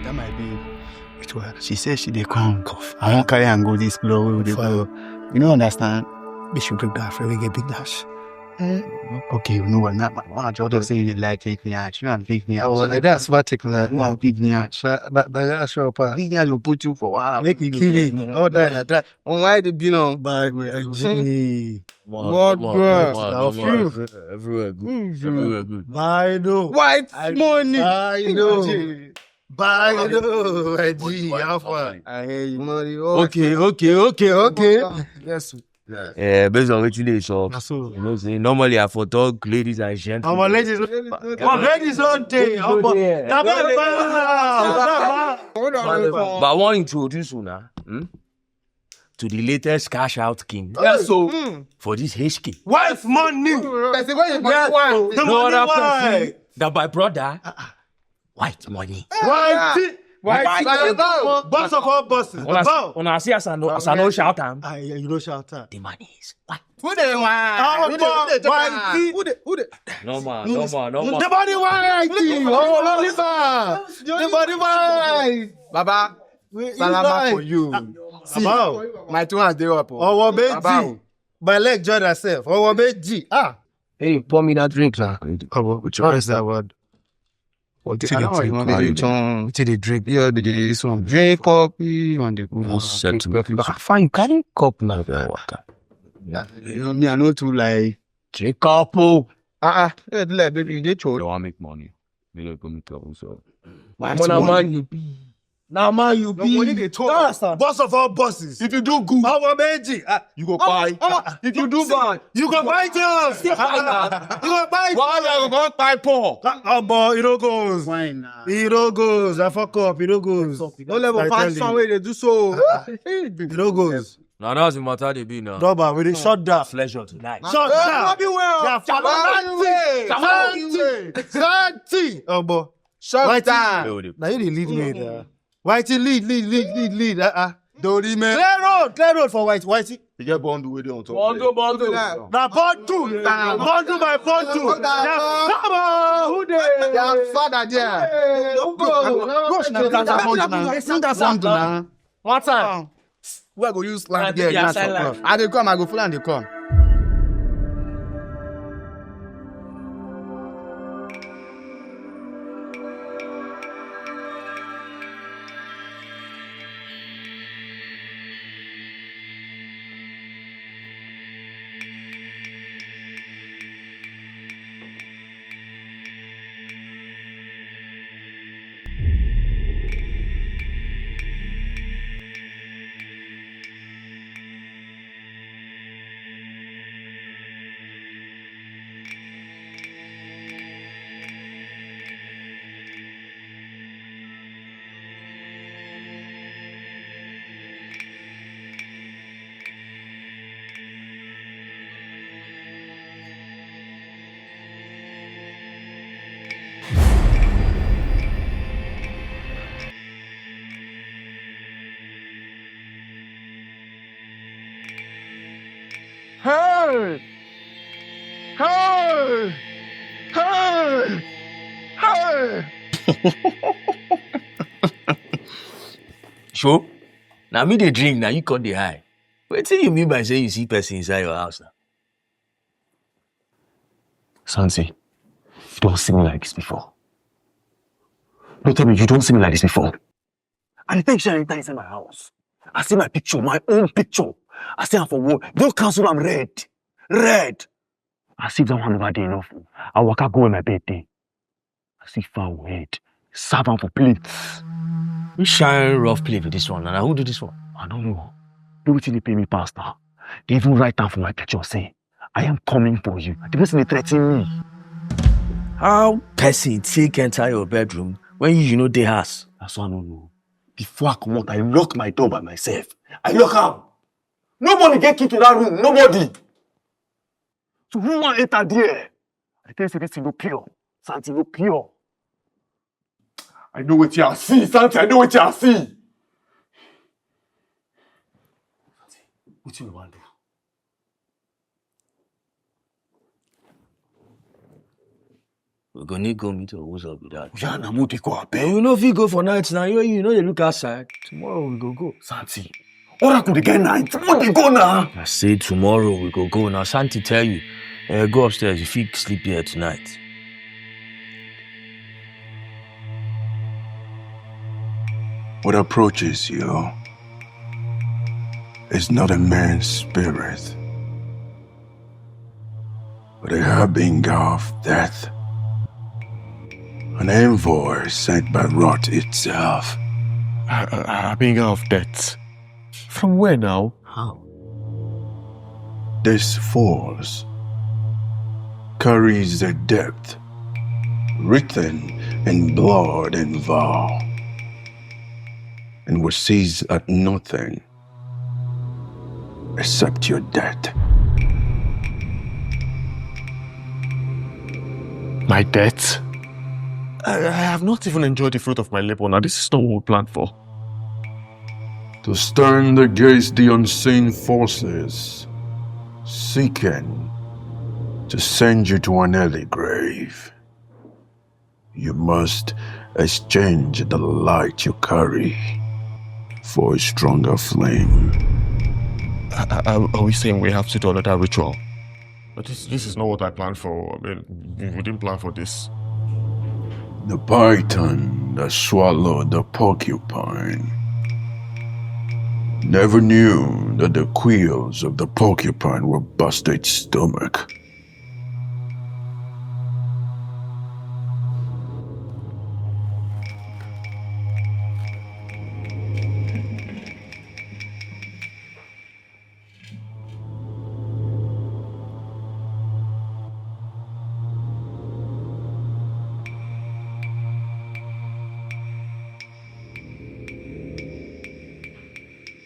That might be it was. She said she dey come cough. I won't carry and go this blow. We dey go. You don't understand? We should break that for we get big dash. Okay, you know what? Not my just say you like take me out. You want take me out. Oh, that's particular. You want take me out. But that's sure, pa. Big guys will put you for a while. Make me kill it. Oh, that. Why the you know? By G. What good? Everywhere good. Everywhere good. Buy no. White money. Buy no. Buy no. G. Alpha. I hear you. Money. Okay. Yes. Yeah, based on what you did, so So. you know, say normally I for talk ladies and gentlemen. Our ladies on day. But I want to introduce you now to the latest cash out king. Yes, so For this HK. wife money. No other person than my brother. White money. Boss of all bosses. When I see as I know shout am. You don't shout out. The money is white. Who the one? Who the? No man. The body white. The body white. Baba. Salama for you. See, my two hands they up. Oh, G. My leg join herself. Oh, G. Hey, pour me that drink now. What is that word? What did they drink? Yeah, this one. Drink coffee on the Fine, carry cup now. You know me, I know to like Drink cup. baby, they told. They want make money. They don't come to trouble, so. Man, you be. Now, man, you be. Money they talk. Boss of all bosses. If you do good, you go buy. If you do bad, you go buy things. You go buy. Why you go buy poor? But it all goes. It all goes. I fuck up. It all goes. No level pass somewhere they do so. It all goes. Now that's the matter they be now. Rubber, we did shut down. Pleasure tonight. Shut down. Santi. Oh, boy. Shut down. Now you lead me there. Whitey lead. Dori man. Clear road for Whitey. You get bond with on top. Bundle. Now bundle by bundle. Come on, who there? Your father there. Don't go. One time. Where go use land there? I dey come, I go full and they come. Hey! Hey! Hey! Hey! Sure. Now me they drink, now you come the high. What do you mean by saying you see person inside your house now? Sansi, you don't see me like this before. Don't tell me you don't see me like this before. And the picture anytime inside my house. I see my picture, my own picture. I see I'm for war. Don't cancel, I'm red. Red. I see that one never day enough. I walk out go in my birthday. I see far head. Serve am for plates. We shine rough play with this one, and who do this one? I don't know. Do what they pay me past now. They even write down for my picture saying, I am coming for you. The person they threaten me. How person take enter your bedroom when you know they house? That's why I don't know. Before I come out, I lock my door by myself. I lock am. Nobody get key to that room. Nobody. So who want enter there? I tell you this thing no pure. Santi no pure. I know what you see, Santi. I know what you see. What do you want to do? We're gonna go meet or what's up with that? Yeah, na mo dey go abeg. You know if you go for nights now, you know they look outside. Tomorrow we go. Santi, what could get night? What they go now? I say tomorrow we go. Now Santi tell you, go upstairs. If you sleep here tonight. What approaches you is not a man's spirit, but a harbinger of death. An envoy sent by Rot itself. A harbinger of death? From where now? How? This force carries a depth written in blood and vow, and will seize at nothing except your death. My death? I have not even enjoyed the fruit of my labor. Now, this is not what we planned for. To stand against the unseen forces, seeking to send you to an early grave, you must exchange the light you carry for a stronger flame. Are we saying we have to do another ritual? But this is not what I planned for. I mean, we didn't plan for this. The python that swallowed the porcupine never knew that the quills of the porcupine will bust its stomach.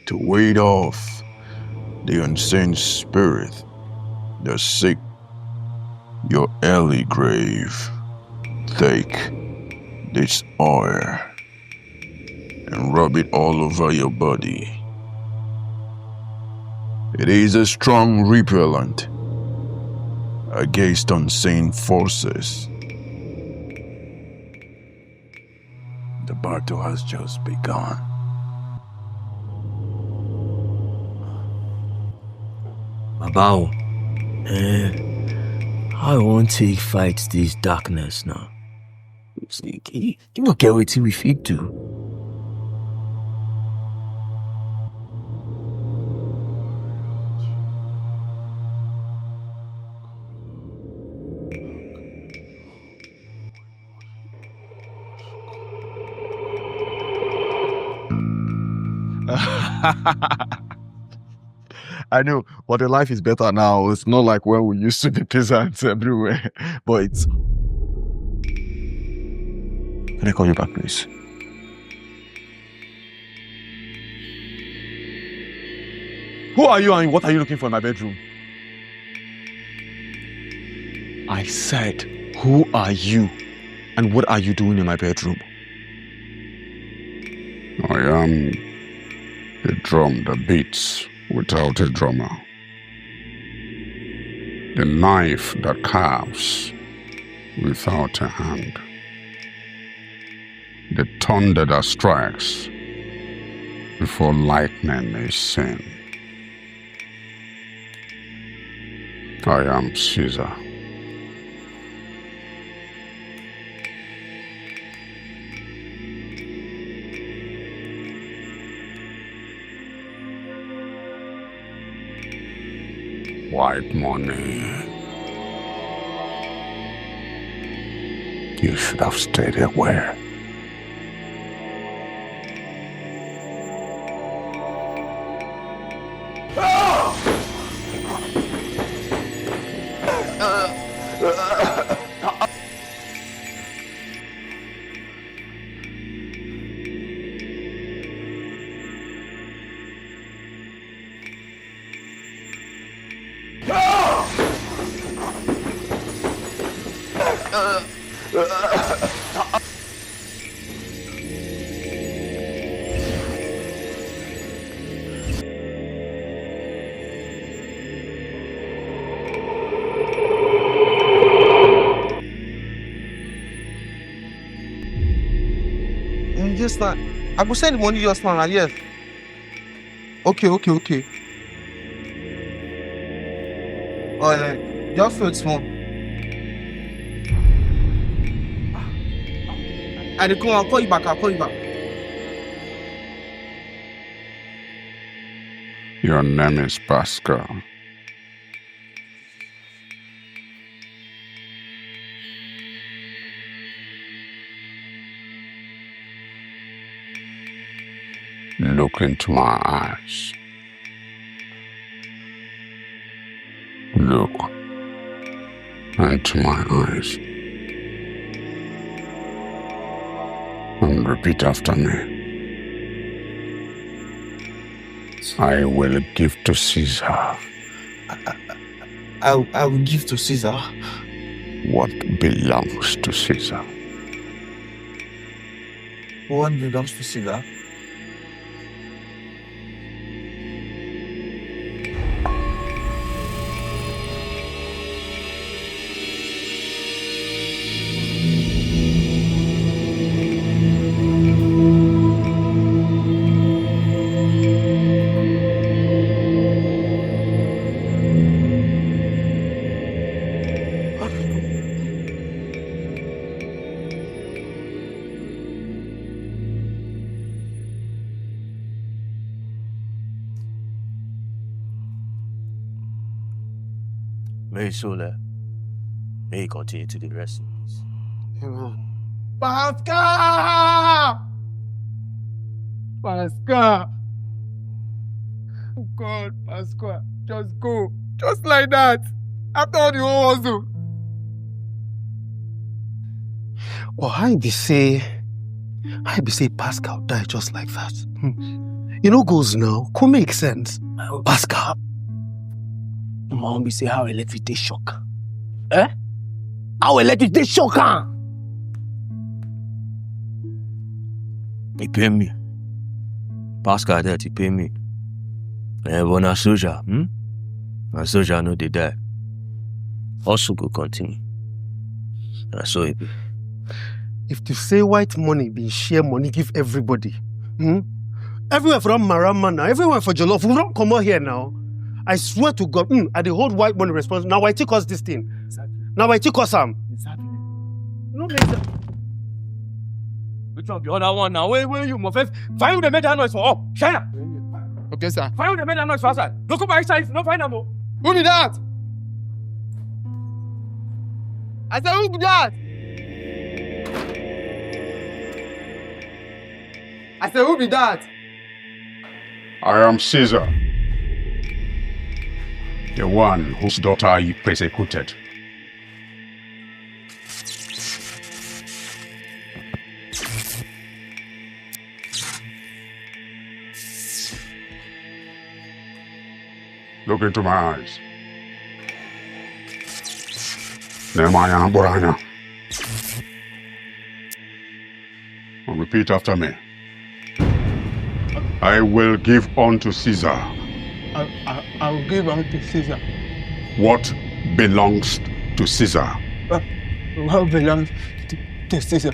to ward off the unseen spirit that seek your early grave. Take this oil and rub it all over your body. It is a strong repellent against unseen forces. The battle has just begun. Babao, I won't take fight this darkness now. See, you don't get what we fit do. I know, but the life is better now. It's not like when we used to be peasants everywhere. But it's... Can I call you back, please? Who are you and what are you looking for in my bedroom? I said, who are you and what are you doing in my bedroom? I am a drum that beats without a drummer. The knife that carves without a hand. The thunder that strikes before lightning is seen. I am Caesar. White money. You should have stayed aware. Yes, sir. I will send the money just now, yes. Okay. Oh, yeah. Just wait small. I'll call you back. Your name is Pascal. Look into my eyes. Look into my eyes. And repeat after me. I will give to Caesar. I will give to Caesar what belongs to Caesar. What belongs to Caesar? May Sola, may he continue to the rest in peace. Amen. Pascal! God, Pascal, just go. Just like that. After all the whole hustle. Well, I be say Pascal die just like that. You know goes now. Could make sense. Pascal. Mom be say how electric they shock. Eh? How electric they shock, huh? He pay me. Pascal that he pay me. When a soldier, a soldier know they die. Also go continue. That's so it be. If to say white money be share money, give everybody. Everywhere from Marama now, everywhere for Jollof. We don't come out here now. I swear to God, I the hold white money responsible. Now I take us this thing. Exactly. Now I take us some. Exactly. No make sense. Which one be other one now? Where you move? Find who they made that noise for. Oh, China. Okay, sir. Find who they made that noise for outside. Don't come by inside. No find them. Who be that? I said, who be that? I said, who be that? I am Caesar, the one whose daughter you persecuted. Look into my eyes. Nehemiah Boranya. And repeat after me. I will give unto Caesar. I will give unto Caesar. What belongs to Caesar? What belongs to Caesar?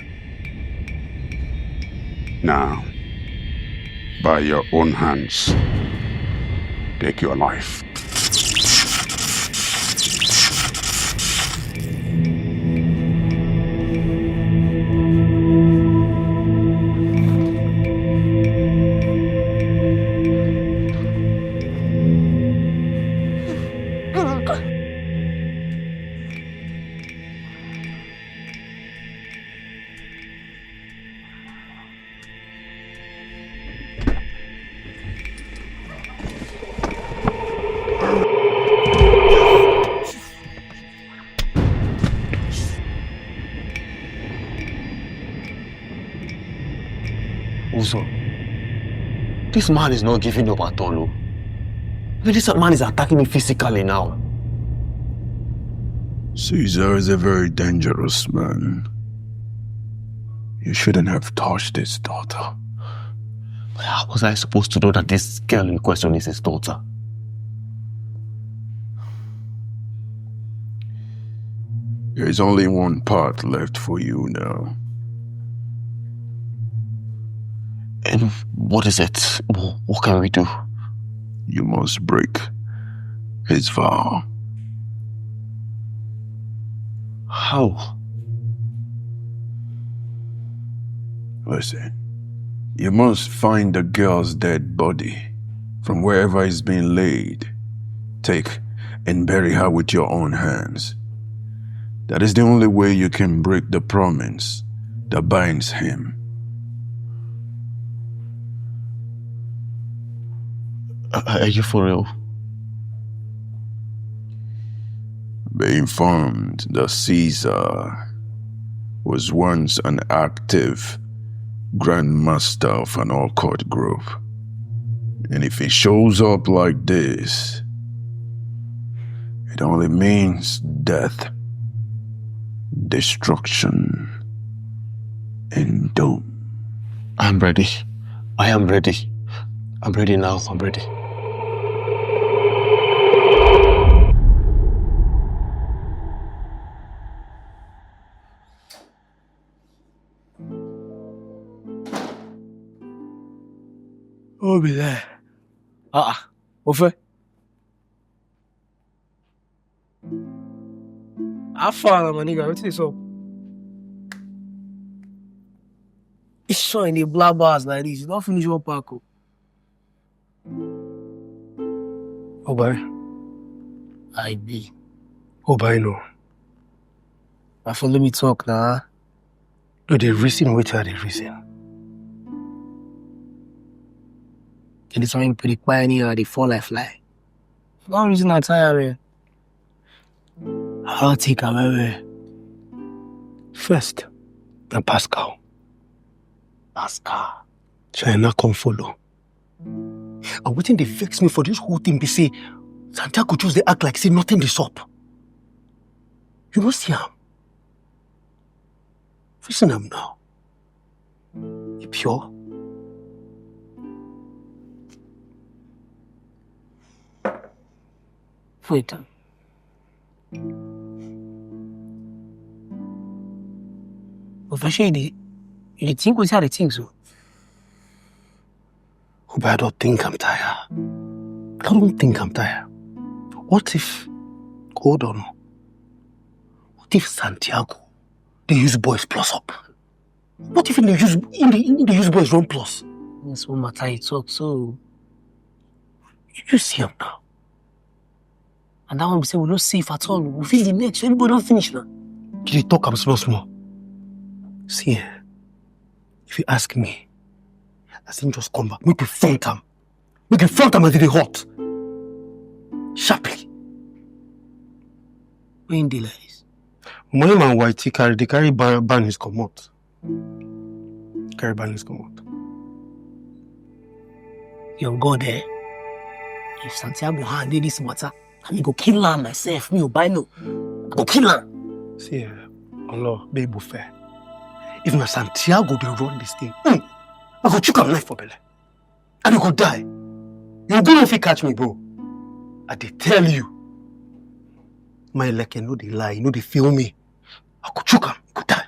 Now, by your own hands, take your life. Uzo, this man is not giving up at all. I mean, this man is attacking me physically now. Caesar is a very dangerous man. You shouldn't have touched his daughter. How was I supposed to know that this girl in question is his daughter? There is only one path left for you now. And what is it? What can we do? You must break his vow. How? Listen, you must find the girl's dead body from wherever it's been laid. Take and bury her with your own hands. That is the only way you can break the promise that binds him. Are you for real? Be informed that Caesar was once an active grandmaster of an occult group. And if he shows up like this, it only means death, destruction, and doom. I'm ready. I am ready. I'm ready now. I'm ready. Who be there? Ofe. How far, my nigga? What's this up? It's showing the black bars like this. You don't finish your parko. Oh, boy. I be. Oh, boy, no. I follow me talk now. No, the reason which are the reason. And this one pretty quiet here, they fall like fly. One reason I tire, man. I'll take away. First, and Pascal. Pascal. China come follow. And waiting they vex me for this whole thing, they say, Santiago choose they act like say nothing is up. You know see him. Listen him now. He pure. Wait. But for sure, you think we had a thing so? Oh, but I don't think I'm tired. I don't think I'm tired. What if, hold on, what if Santiago, they use boys plus up? What if they use boys run plus? That's what matter you talk so. You see him now. And that one we say we don't safe at all. We feel the next, so everybody don't finish now. Did you talk I'm small? See, if you ask me, I think just come back. Make me front him. Make me front him until they hot. Sharply. When the lies. Money man white they carry ban his commot. Carry ban his commot. Yo, go there. If Santiago handle this matter, I go kill her myself. Me, buy no. I go kill her. See, Allah, baby fair. If na Santiago they run this thing, I go choke him knife for belly. And you go die. You go if you catch me, bro. I dey tell you. My leg know they lie, you know they feel me. I go choke him, he go die.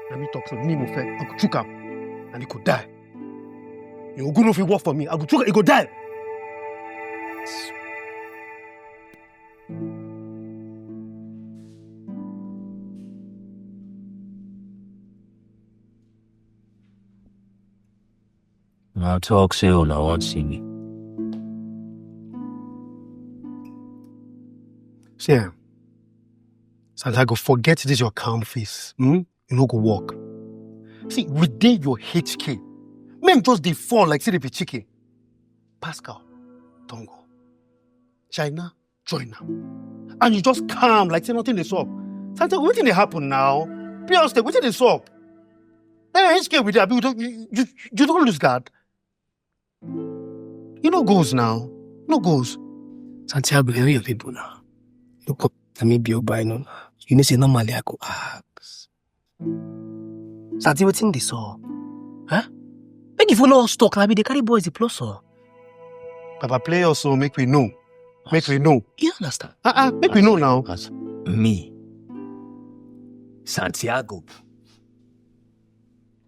Let me talk to me, fair. I go choke him, and he go die. You go if you work for me, I go choke him, he go die. I'll talk soon, I won't see me. See, Santiago, forget this your calm face. You no go walk. See, redeem your HK. Men just they fall like say they be chicken. Pascal, don't go. China, join now. And you just calm like say nothing is up. Santiago, what thing they happen now? Pure stay, what thing is up? Hey, HK with that, you don't lose guard. You know goes now. No goes. Santiago, where your people now? Look up, let me be your buy no. You know say normally I go ask. Santi, what thing they saw? Huh? Make you follow us talk, like they carry boys the plus or. Papa play also make we know. Make we know. You understand? Make we know now. As me, Santiago.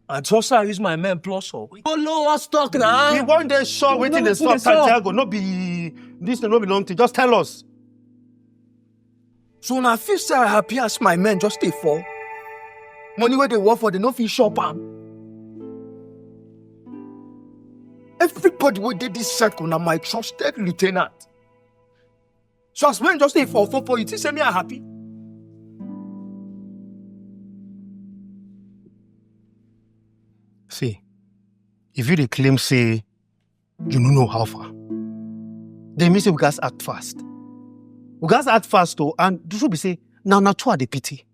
And just I use my men plus or. Follow us talk now. We want the show waiting the stop Santiago. No be this no be long thing. Just tell us. So now feel say I happy as my men just stay for. Money where they work for, they no feel shop am. Everybody who did this circle now my trusted lieutenant. So as men just stay for you think say me I happy? See, if you dey claim say you don't know how far, they mean say we guys act fast. We guys act fast though, and do should be say now two are the pity.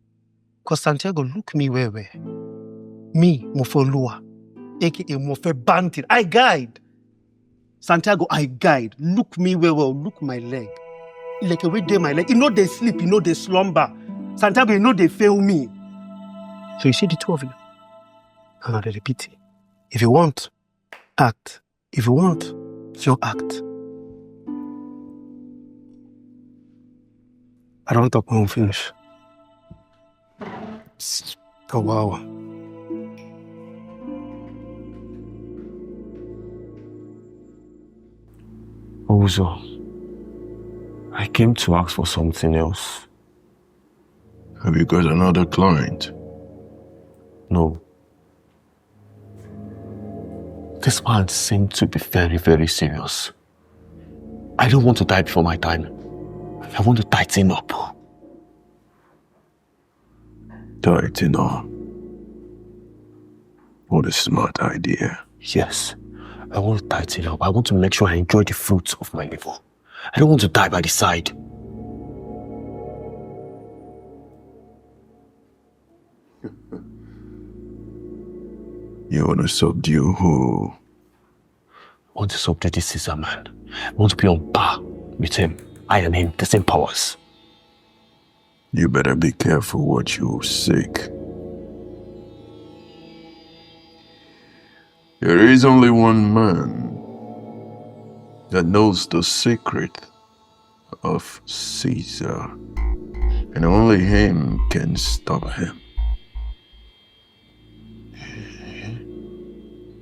Cause Santiago look me where. Me, Mofo Lua, aka Mofo Bantin. I guide. Santiago, I guide. Look me where look my leg. Like every day my leg. You know they sleep, you know they slumber. Santiago, you know they fail me. So you see the two of you. And I repeat it. If you want, act. If you want, just act. I don't talk when we finish. Oh, wow. Also, I came to ask for something else. Have you got another client? No. This man seemed to be very, very serious. I don't want to die before my time. I want to tighten up. Tighten up? What a smart idea. Yes. I want to tighten up. I want to make sure I enjoy the fruits of my labor. I don't want to die by the side. You want to subdue who? want to subdue this Caesar man. I want to be on par with him. I and him, the same powers. You better be careful what you seek. There is only one man that knows the secret of Caesar, and only him can stop him.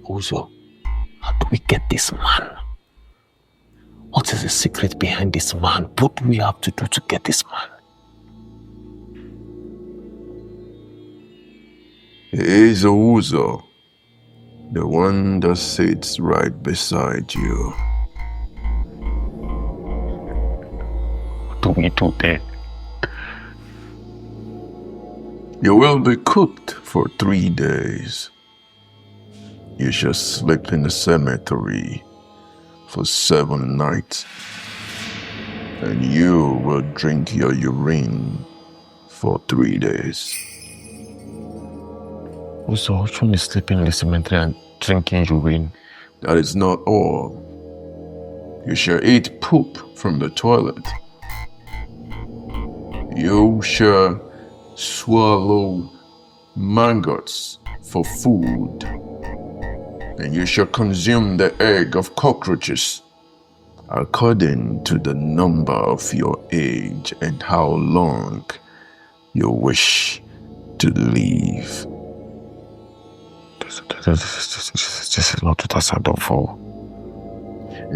Also, how do we get this man? What is the secret behind this man? What do we have to do to get this man? He is Uzo, the one that sits right beside you. What do we do then? You will be cooked for 3 days. You shall sleep in the cemetery for 7 nights, and you will drink your urine for 3 days. Also, which one is sleeping in the cemetery and drinking urine? That is not all. You shall eat poop from the toilet. You shall swallow maggots for food. And you shall consume the egg of cockroaches according to the number of your age and how long you wish to live. This is not what I signed up for.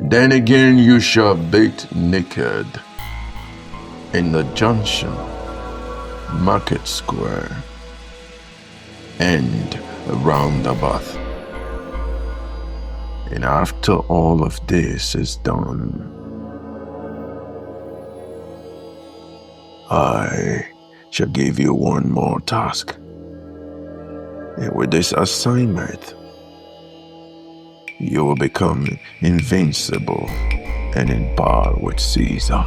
Then again you shall bathe naked in the junction, market square, and roundabout. And after all of this is done, I shall give you one more task. And with this assignment, you will become invincible and in par with Caesar.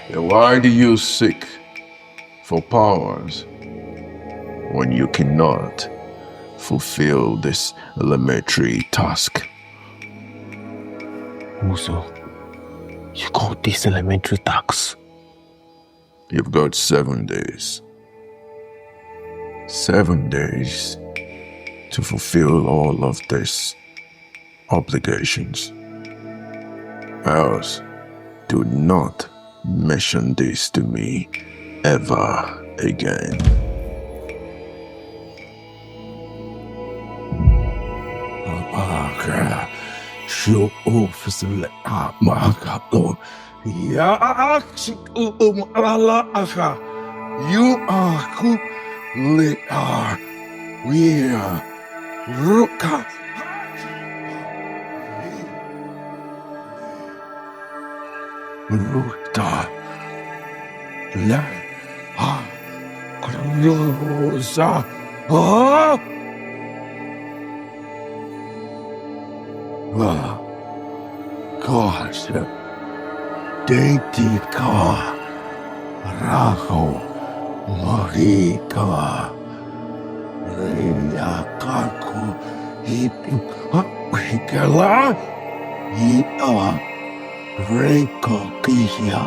And why do you seek for powers when you cannot fulfill this elementary task? Also, you call this elementary task? You've got 7 days. 7 days to fulfill all of these obligations. Else, do not mention this to me ever again. Show off the Margato. You are who we are. We are Ruka. Ruta. La. Ah. Rosa. Ah. Gosh. Deitika. Raho. Marika. Kaku. Hikala. Ita. Reko Kisha.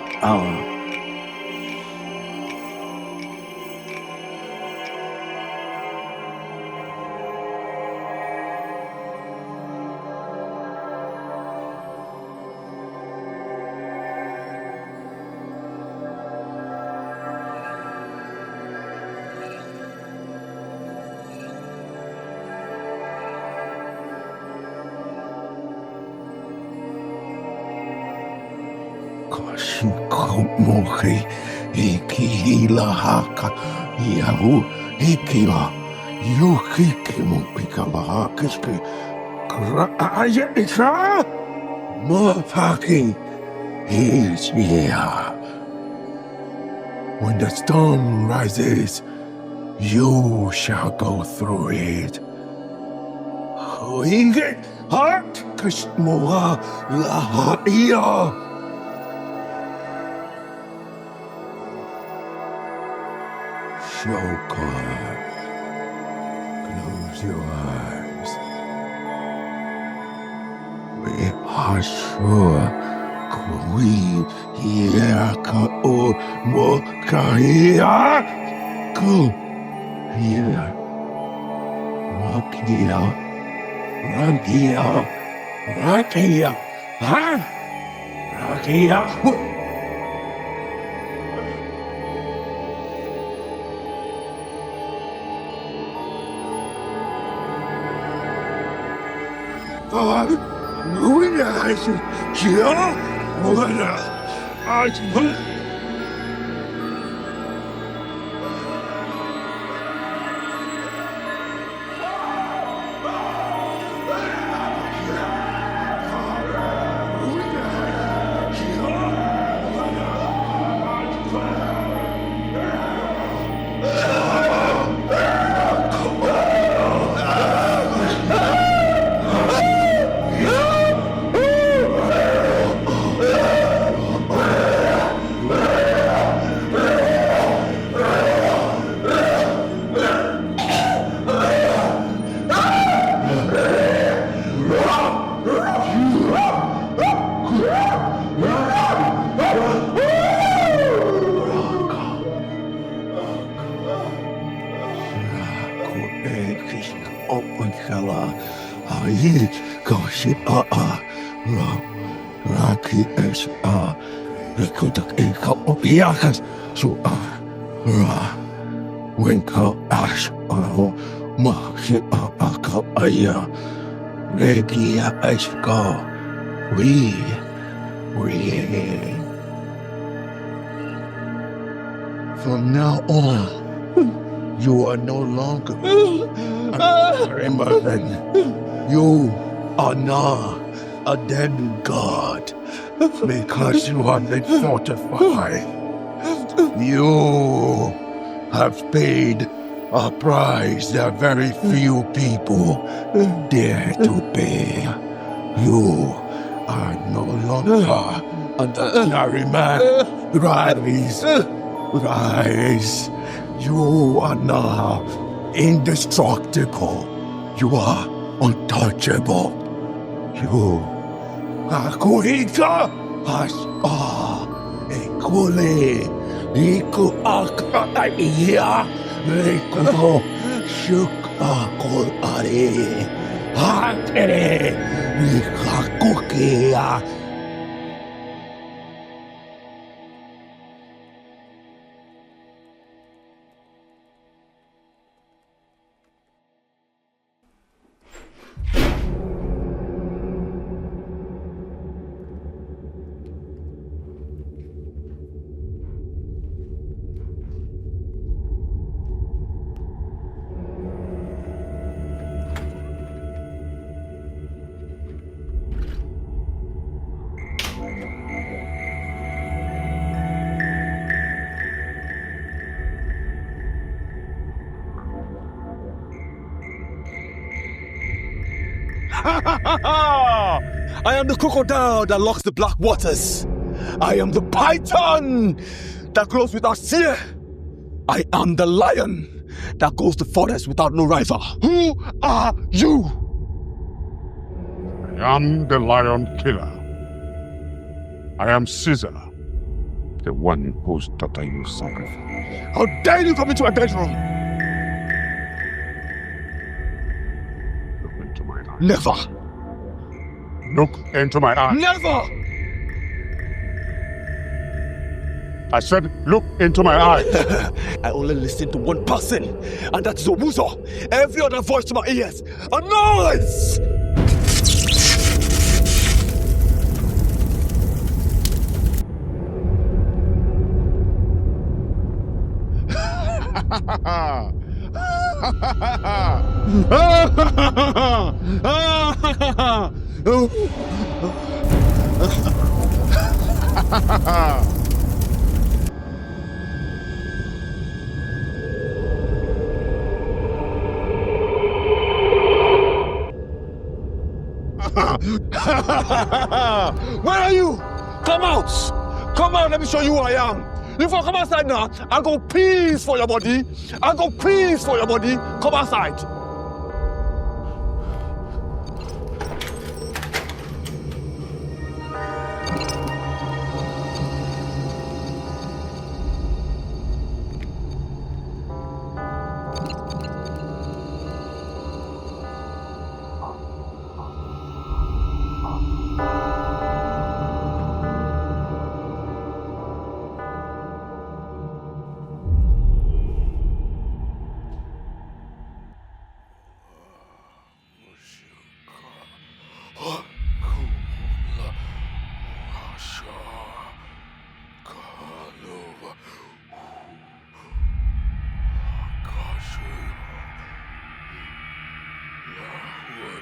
Mohi, Ikihila Haka, Yahu, Ikila, Yukikimu Pikala Hakiski, Kraya, Mofaki, is here. When the storm rises, you shall go through it. Huinge, Hart, Kashmoa, Lahaia. Shoka, Close your eyes. We are sure. We here go here. Rock here. From now on, you are no longer you are now a demigod because you have been fortified. You have paid a price that very few people dare to pay. You are no longer a man. Rise. You are now indestructible. You are untouchable. You are Kuhika Ekule Iku Akaya Rekuo Shukakol Are Hakere Ikakukia. I am the crocodile that locks the black waters. I am the python that grows without fear. I am the lion that goes to forest without no rival. Who are you? I am the lion killer. I am Caesar, the one whose daughter you sacrificed. How dare you come into my bedroom? Look into my eyes. Never. Look into my eyes. Never. I said, look into my eyes. I only listen to one person, and that's Zobuzo. Every other voice to my ears, a noise! Where are you? Come out! Come out, let me show you who I am. If I come outside now, I'll go peace for your body. I'll go peace for your body. Come outside.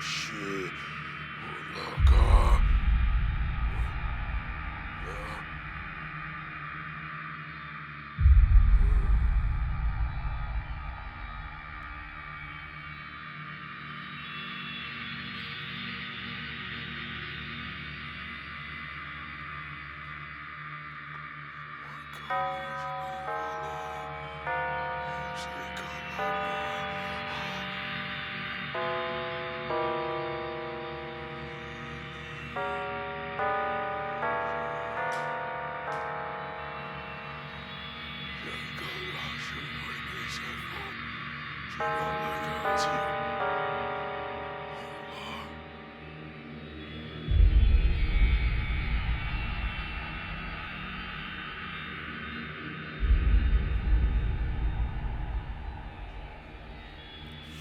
shit. Oh, God.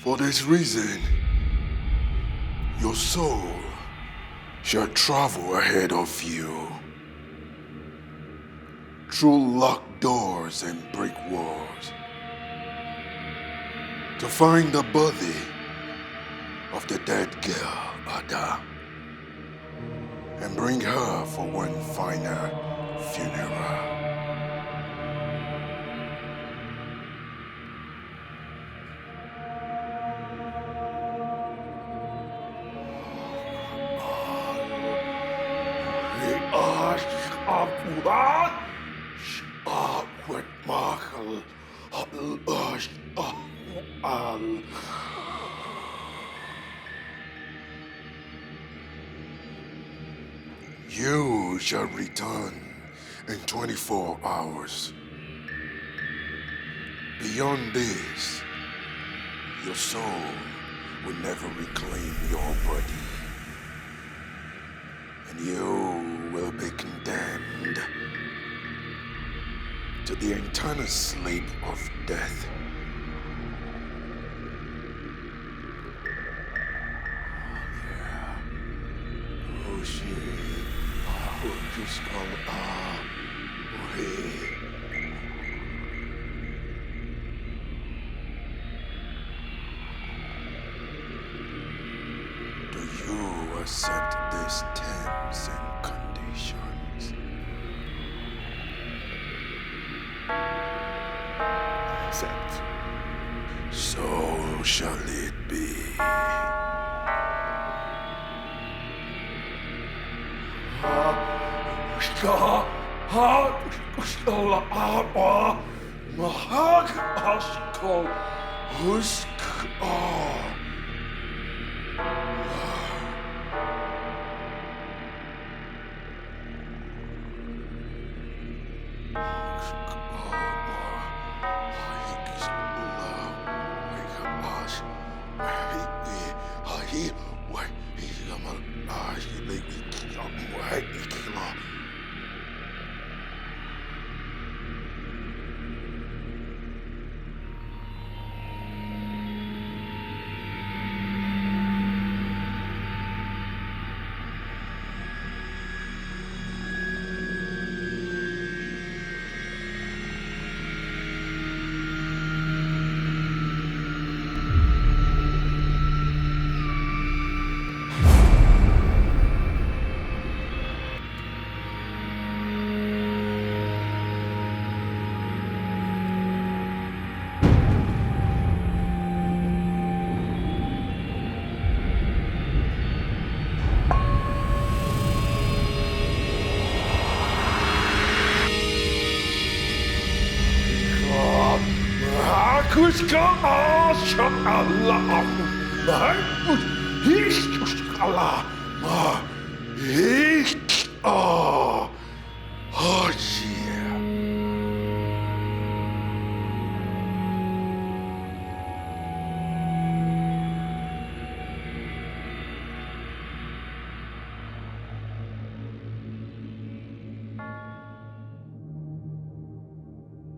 For this reason, your soul shall travel ahead of you through locked doors and brick walls to find the body of the dead girl, Ada, and bring her for one final funeral. You shall return in 24 hours. Beyond this, your soul will never reclaim your body, and you will be condemned to the eternal sleep of death. Oh shit. Just come Do you accept these terms and conditions? Accept. So shall it be.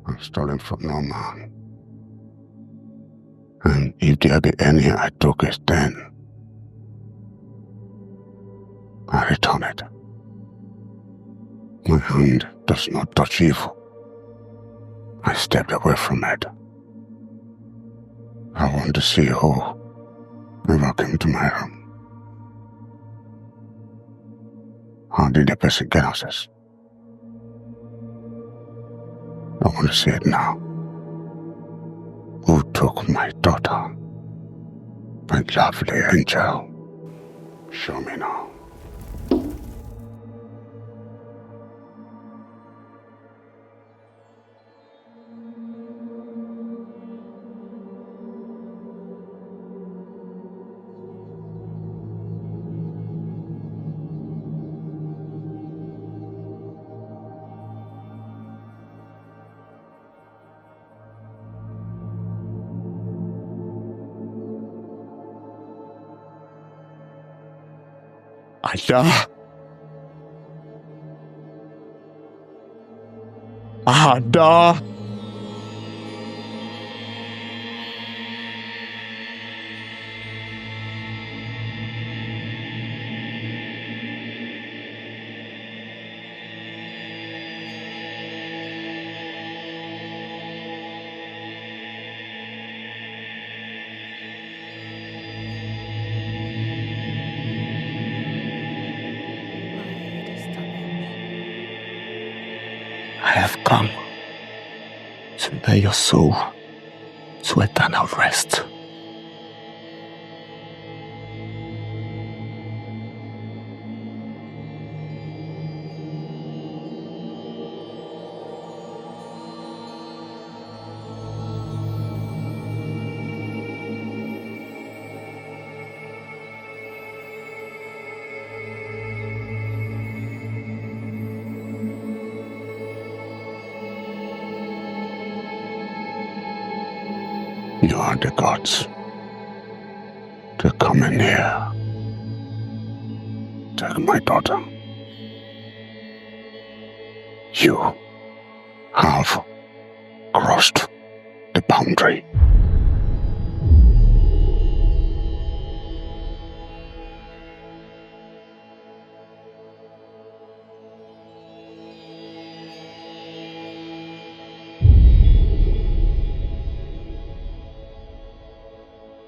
I'm stolen from no man. And if there be any I took it, then I return it. My hand does not touch evil. I stepped away from it. I want to see who ever came to my room. How did the person get access? I want to see it now. Who took my daughter? My lovely angel. Show me now. Ada. Ada. I have come to bear your soul to eternal rest. You are the gods to come in here. Take my daughter. You have crossed the boundary.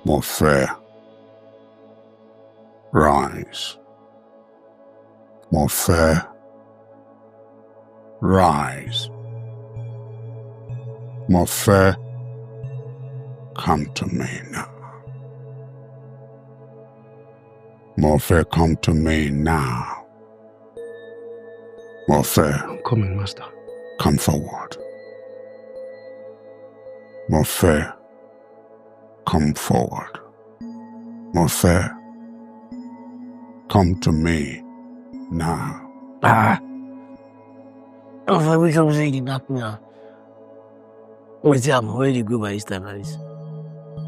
More fair. Rise. More fair. Rise. More fair. Come to me now. More fair, come to me now. More fair. I'm coming, Master. Come forward. More fair. Come forward. More fair. Come to me now. I wish I was eating up now. Wait, I'm already good by this time, like this.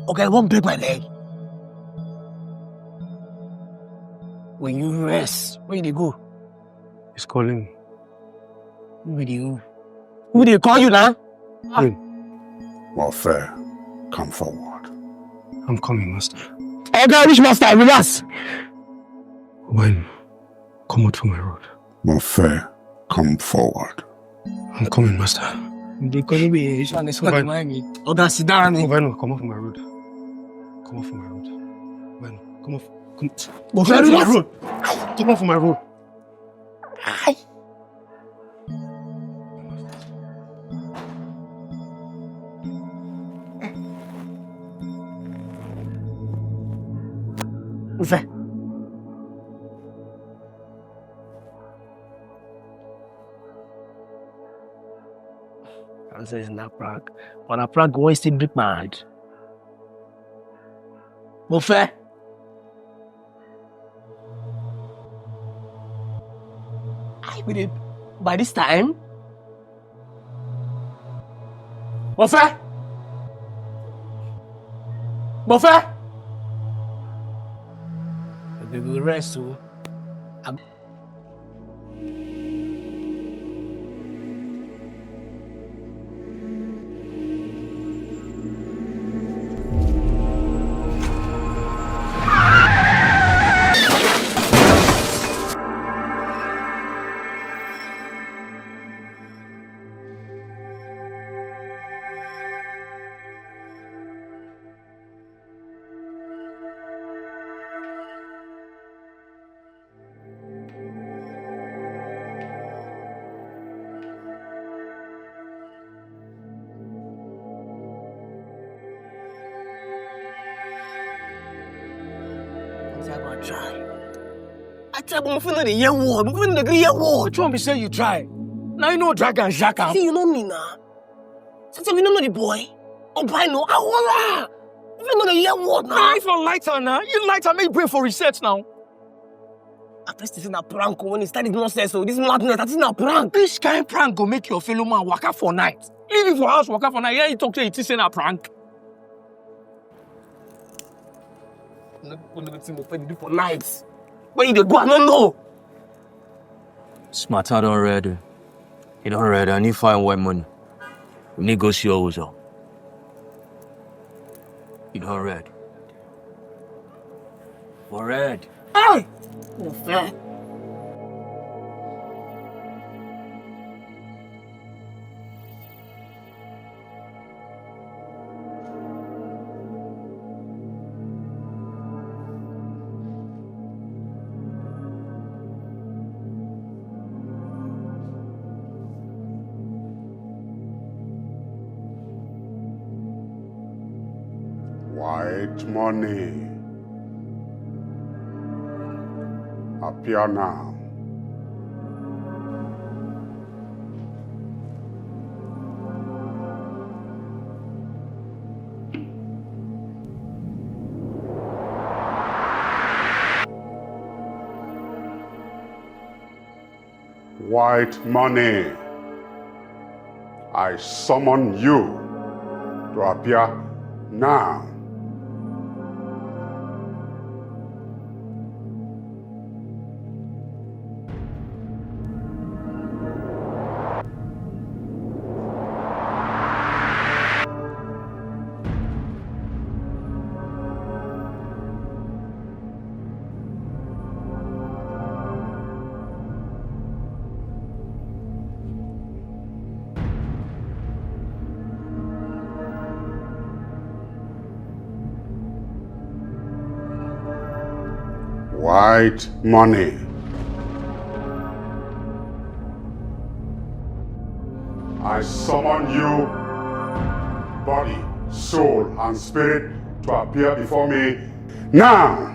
Okay, I won't break my leg. When you rest, where do you go? He's calling me. Where do you? Who do you call you now? More fair. Come forward. I'm coming, Master. Okay, which master? Relax. When? Come out from my road. More fair. Come forward. I'm coming, Master. They call me. It's not mind me. Okay, sit down. When? Come off my road. Come off my road. When? Come off. Come off my road. Come off my road. What's that? I say it's not prank. But a prank always still break my heart. Buffet. I believe by this time. Buffet. Buffet. We will rest soon. I try. I try, but I'm the year word. I'm feeling the year word. Trump be say you try. Now you know drag and jack am. See, you know me now. Since we don't know the boy. Oh, boy, no. I wanna. You know the year word now. Nah, if you lighter now, you lighter make brain for research now. At least it's in a prank when he started nonsense. So this madness, that is not a prank. This kind of prank go make your fellow man waka for night. Leave you for house waka for night. Yeah, you talk to it, say na prank. For nights. When you go, I don't know. Smarter don't ready. You don't ready. I need find white money. We need go see also. You don't ready. We're ready. Hey! No fair. White money. Appear now. White money. I summon you to appear now. White money. I summon you, body, soul, and spirit, to appear before me now.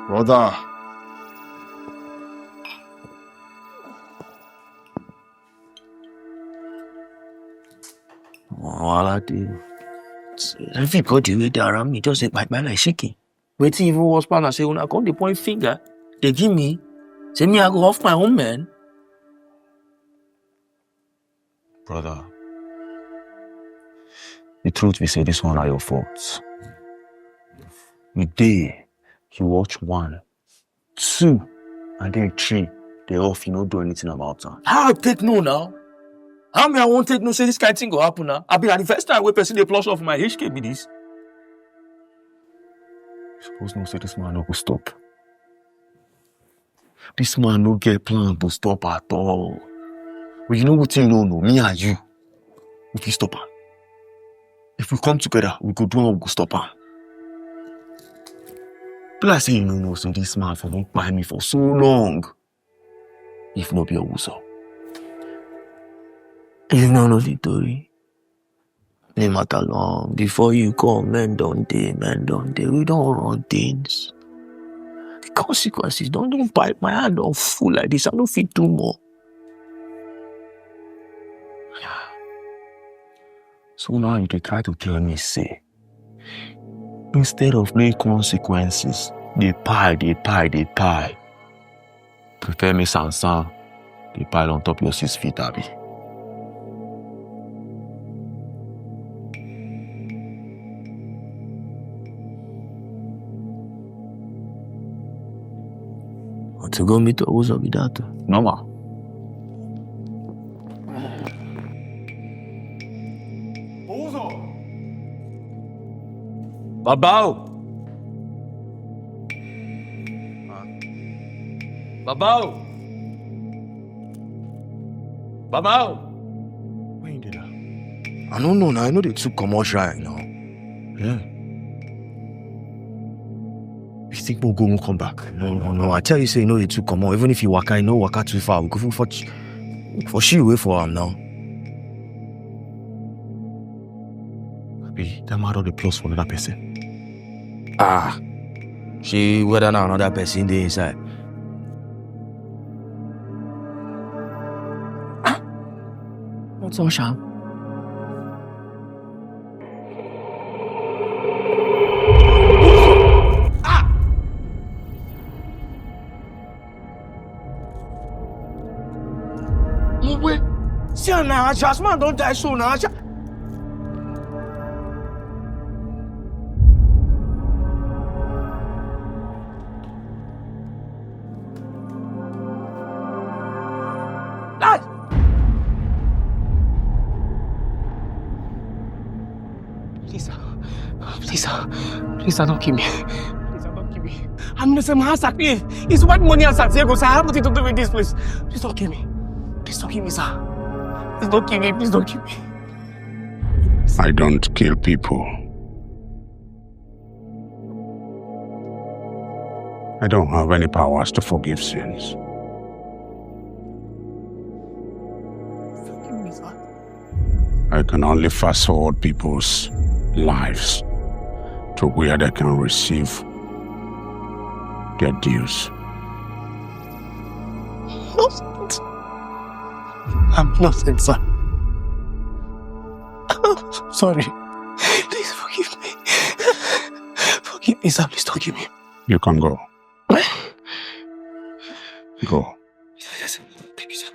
Brother. All I do. Everybody with around me just say my man like shaking. Waiting even was partner say when I come the point finger, they give me, say me I go off my own man. Brother. The truth we say this one are your faults. We day you watch 1, 2, and then 3. They off, you don't do anything about that. How I take no now? How me I won't take no say this kind of thing go happen now? I be at the first time we person they plus off my HK be this. Suppose no say this man no go stop. This man no get plan to stop at all. But you know what you know, me and you, we can stop him. If we come together, we go do and we go stop him. But I say you know, so this man for don't buy me for so long. If not be a wuso. If not no victory. No matter long. Before you come, men don't day. We don't run things. The consequences don't bite my hand on full like this. I don't feel too more. So now you try to tell me, say, instead of no consequences, they pile. Prepare me sansan, they pile on top your 6 feet, Abby. to go meet who's up with that. Normal. Babao! Babao! Babao! When you did that? I don't know now. I know they took commercial right now. Yeah. You think we'll go and come back? No. I tell you, say, you know, they took commercial. Even if you waka, you know, waka too far. We'll go for she away for him now. Be that matter the plus for another person. Ah. She whether now another person there inside. What's on, Sham? See now, Jasmine don't die soon now. Please, don't kill me. Please, don't kill me. I'm the same house at me. It's what money as Santiago, sir. I have nothing to do with this place. Please don't kill me. Please don't kill me, sir. Please don't kill me. Please don't kill me. I don't kill people. I don't have any powers to forgive sins. Forgive me, sir. I can only fast forward people's lives to where they can receive their dues. I'm innocent, sir. I'm sorry. Please forgive me. Forgive me, sir. Please don't kill me. You can go. Go. Yes, thank you, sir.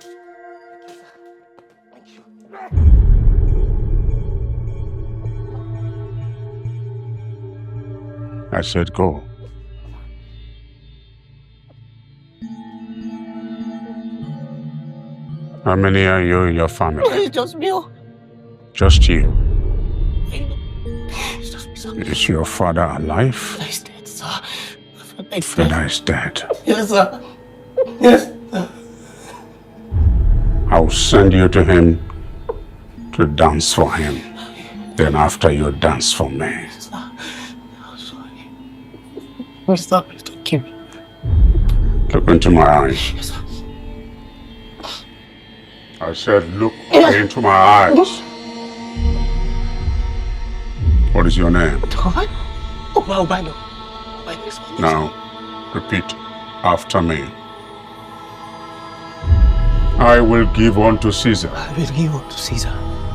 I said go. How many are you in your family? It's just me. Just you. It's just me, sir. Is your father alive? He's dead, sir. He's Father is dead. Yes, sir. Yes, sir. I'll send you to him to dance for him. Then after you dance for me. I'm sorry. Please don't kill me. Look into my eyes. Yes, sir. I said look into my eyes. What is your name? Obino. Now, repeat after me. I will give unto Caesar. I will give unto Caesar.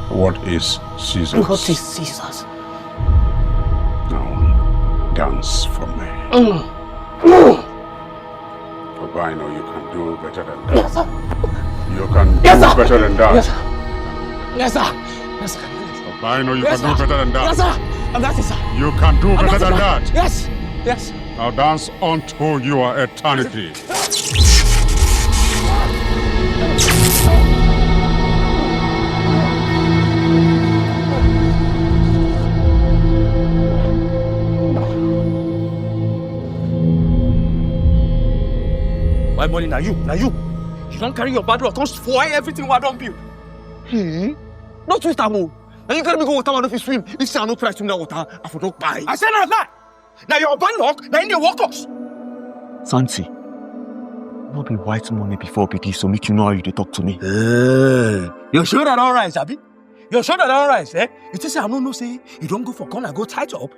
What is Caesar's? What is Caesar's? Now, dance for me. Obino, you can do better than that. Yes, sir. You can do better than that. Yes, sir. Yes, sir. Yes, sir. Obino, you Yes, can do sir. better than that. Yes, sir. And that is, sir. You can do better than that. Yes. Yes. Now dance unto your eternity. Why money now you? You don't carry your bad luck, don't spoil everything I don't build. Not twist am o. Now you carry me go water, I no fit swim. If say I no try swim that water, I for don't buy. I said not that. Now your bad luck, now in the work us. Santi, no be white money before be this, so make you know how you dey talk to me. You sure that all right, Abi? You sure that all right, eh? You just say I don't know, say you don't go for corner, go tight up.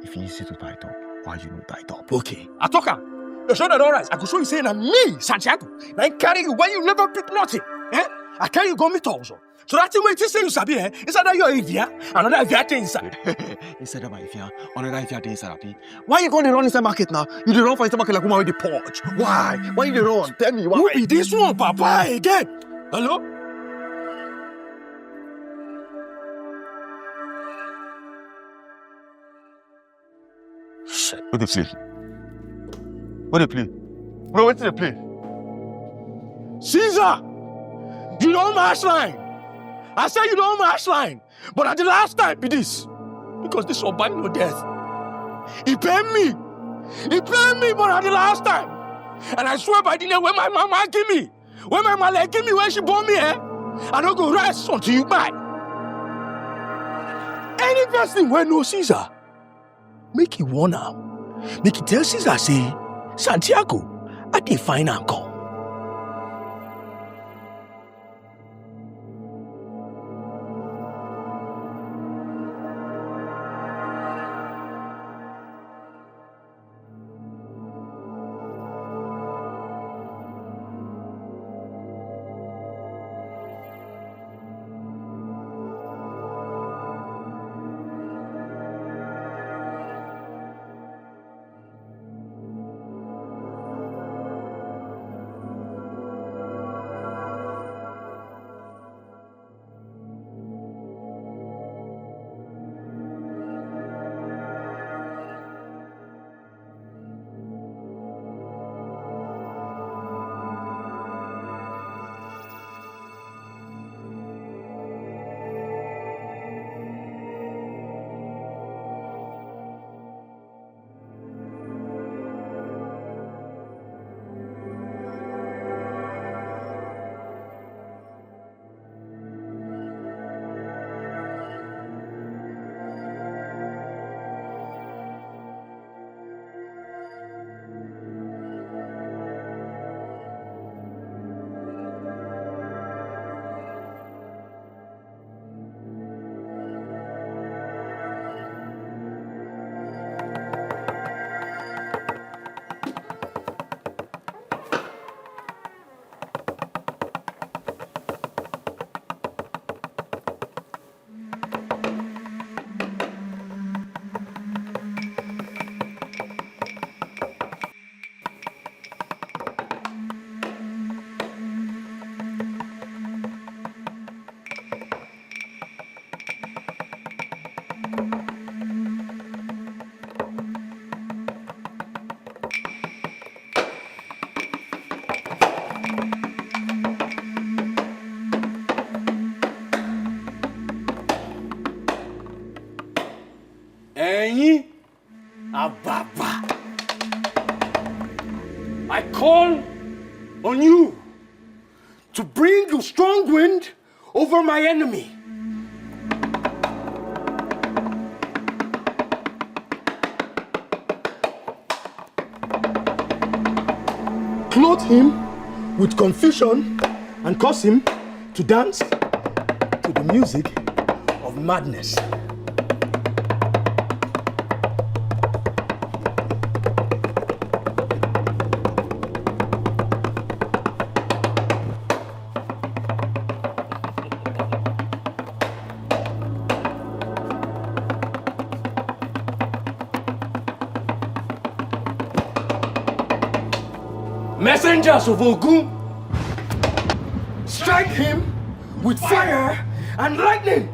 If it's easy to tight up, why you no tight up? Okay, I talk am. You sure that all right? I go show you saying that me, Santiago. Now I carry you when you never pick nothing, eh? I carry you go meet also. So that thing when you say you sabi, eh? Inside that your Ivia, another Ivia thing inside. Inside of my Ivia, another Ivia dey inside Abi. Why you going to run inside market now? You dey run for inside market like woman with the porch. Why? Why you dey run? Tell me why. Who be this one, Papa, again? Hello? Shit, what they play? What they play? Bro, what's the play? Caesar! You know match line. I said you know match line. But at the last time, be this. Because this will buy no death. He paid me. He paid me, but at the last time. And I swear by the name when my mama give me. When my mama give me when she born me, I don't go rest until you buy. Any person when no Caesar, make he warn him. Make he tell Caesar, say, Santiago, I did find him come. I call on you to bring a strong wind over my enemy. Clothe him with confusion and cause him to dance to the music of madness. Messengers of Ogun, strike him with fire and lightning.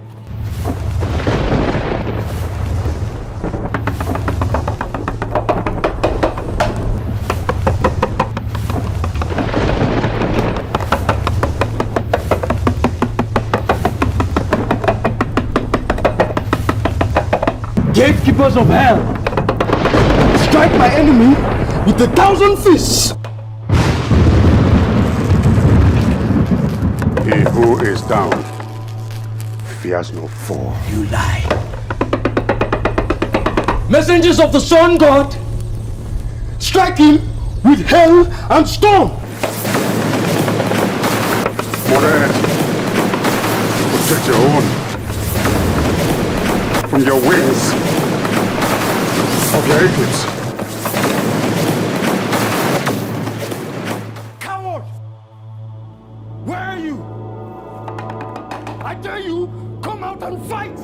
Gatekeepers of hell, strike my enemy with 1,000 fists. He who is down fears no fall. You lie. Messengers of the Sun God, strike him with hell and storm. Morehead, protect your own from your wings of your eagles. Coward! Where are you? I dare you, come out and fight!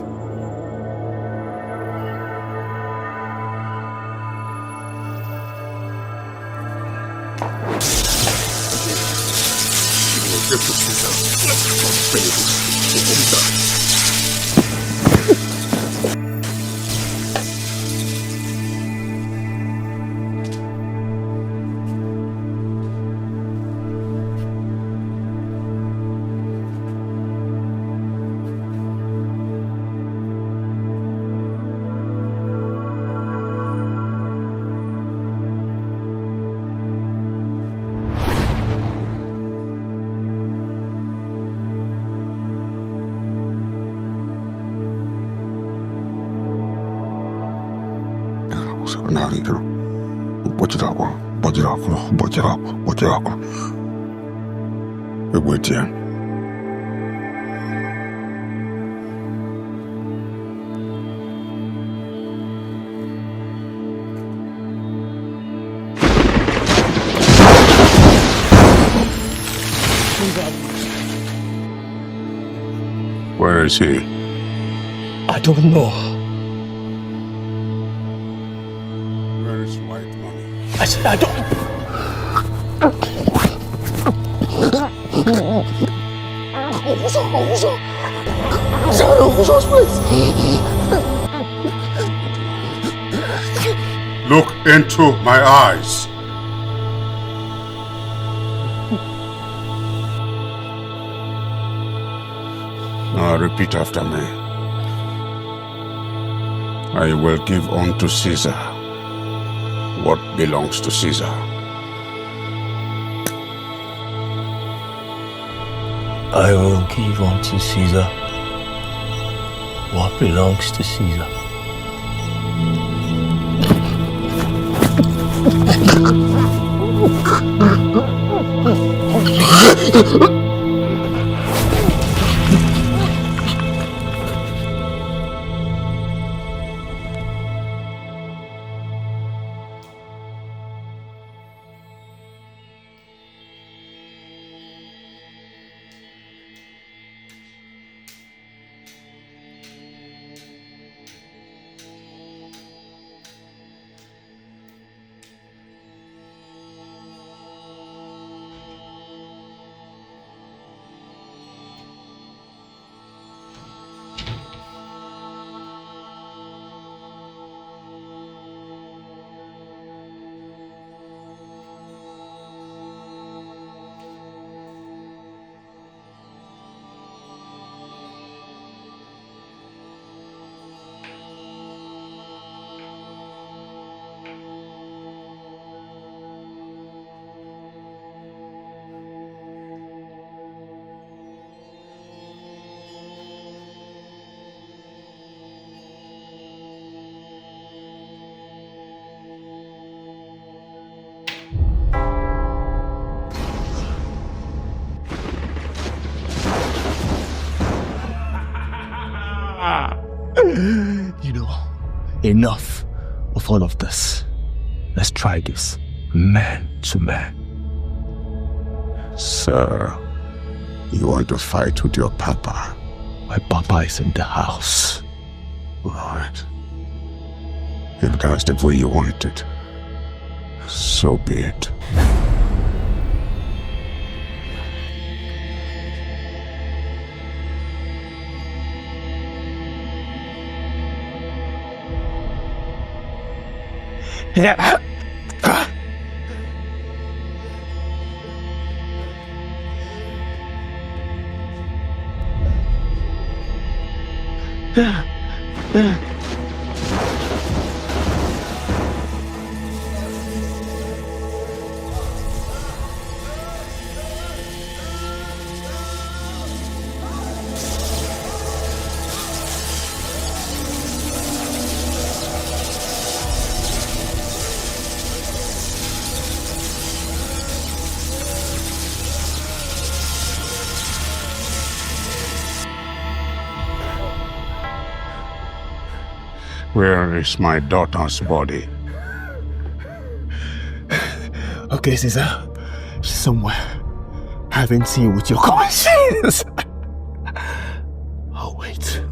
Where is he? I don't know. Where is white money? I said I don't. Look into my eyes. Now repeat after me. I will give unto Caesar what belongs to Caesar. I will give unto Caesar what belongs to Caesar. You know, enough of all of this. Let's try this man to man. Sir, you want to fight with your papa? My papa is in the house. Right. If that's the way you want it, so be it. Yeah. Where is my daughter's body? Okay, Caesar. She's somewhere. I haven't seen you with your conscience. Oh, wait.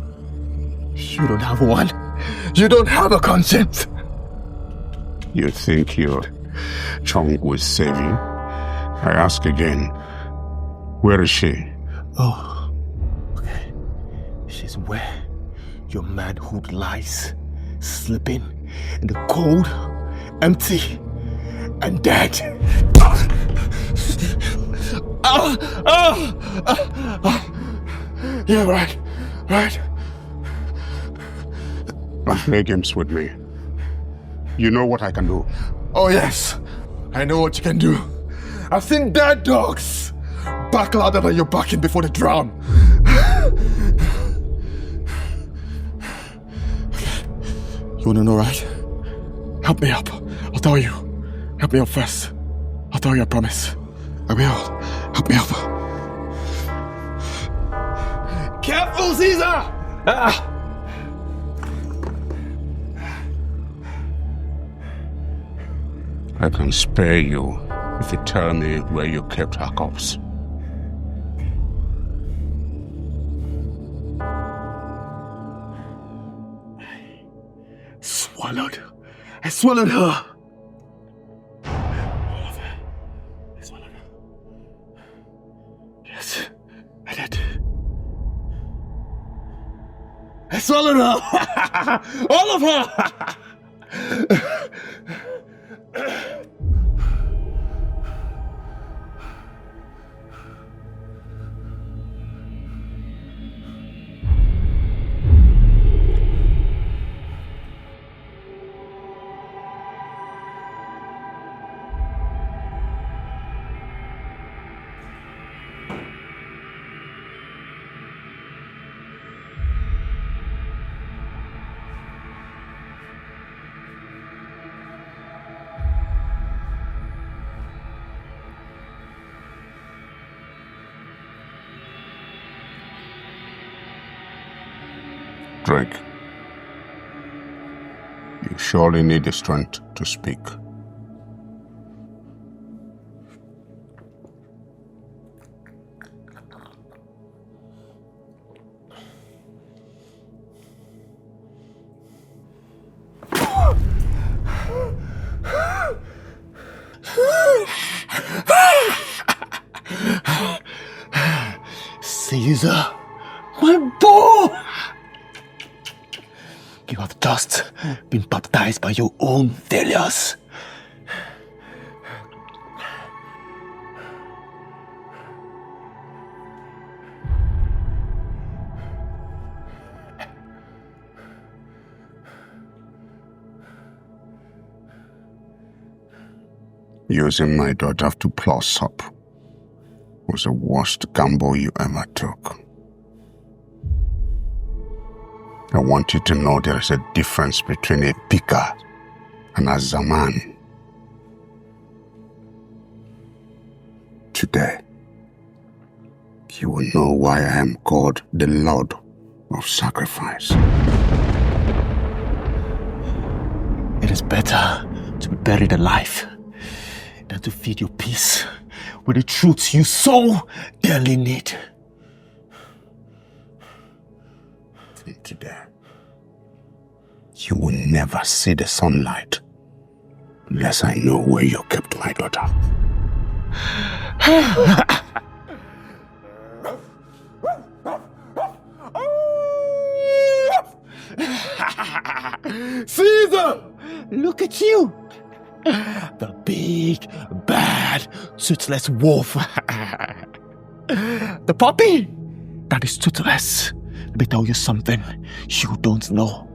You don't have one. You don't have a conscience. You think your tongue will save you? I ask again, where is she? Oh, okay. She's where your manhood lies, sleeping in the cold, empty, and dead. Yeah, right. Don't play games with me. You know what I can do. Oh yes, I know what you can do. I've seen dead dogs back louder than you're backing before they drown. You wanna know, right? Help me up. I'll tell you. Help me up first. I'll tell you, I promise. I will. Help me up. Careful, Caesar! I can spare you if you tell me where you kept her corpse. I swallowed her. I swallowed her. Yes, I did. I swallowed her. All of her. Drink. You surely need the strength to speak. Caesar, my boy! You have just been baptized by your own failures. Using my daughter to plus up was the worst gamble you ever took. I want you to know there is a difference between a picker and a zaman. Today, you will know why I am called the Lord of Sacrifice. It is better to be buried alive than to feed your peace with the truths you so dearly need. Today, you will never see the sunlight unless I know where you kept my daughter. Caesar! Look at you! The big, bad, toothless wolf. The puppy that is toothless. Let me tell you something you don't know.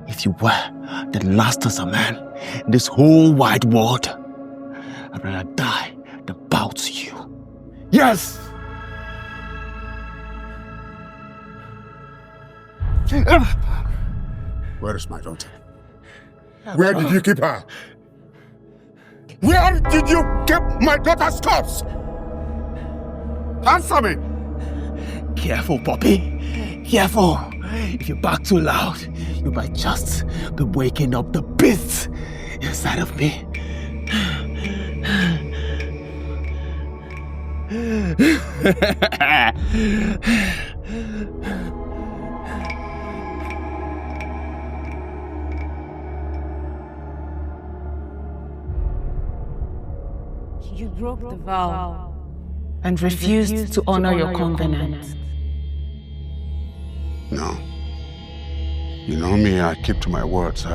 If you were the last of a man in this whole wide world, I'd rather die than bow to you. Yes! Where is my daughter? Where did you keep her? Where did you keep my daughter's corpse? Answer me! Careful, puppy. Careful. If you bark too loud, you might just be waking up the beast inside of me. You broke the vow and refused to honor your covenant. No. You know me, I keep to my words.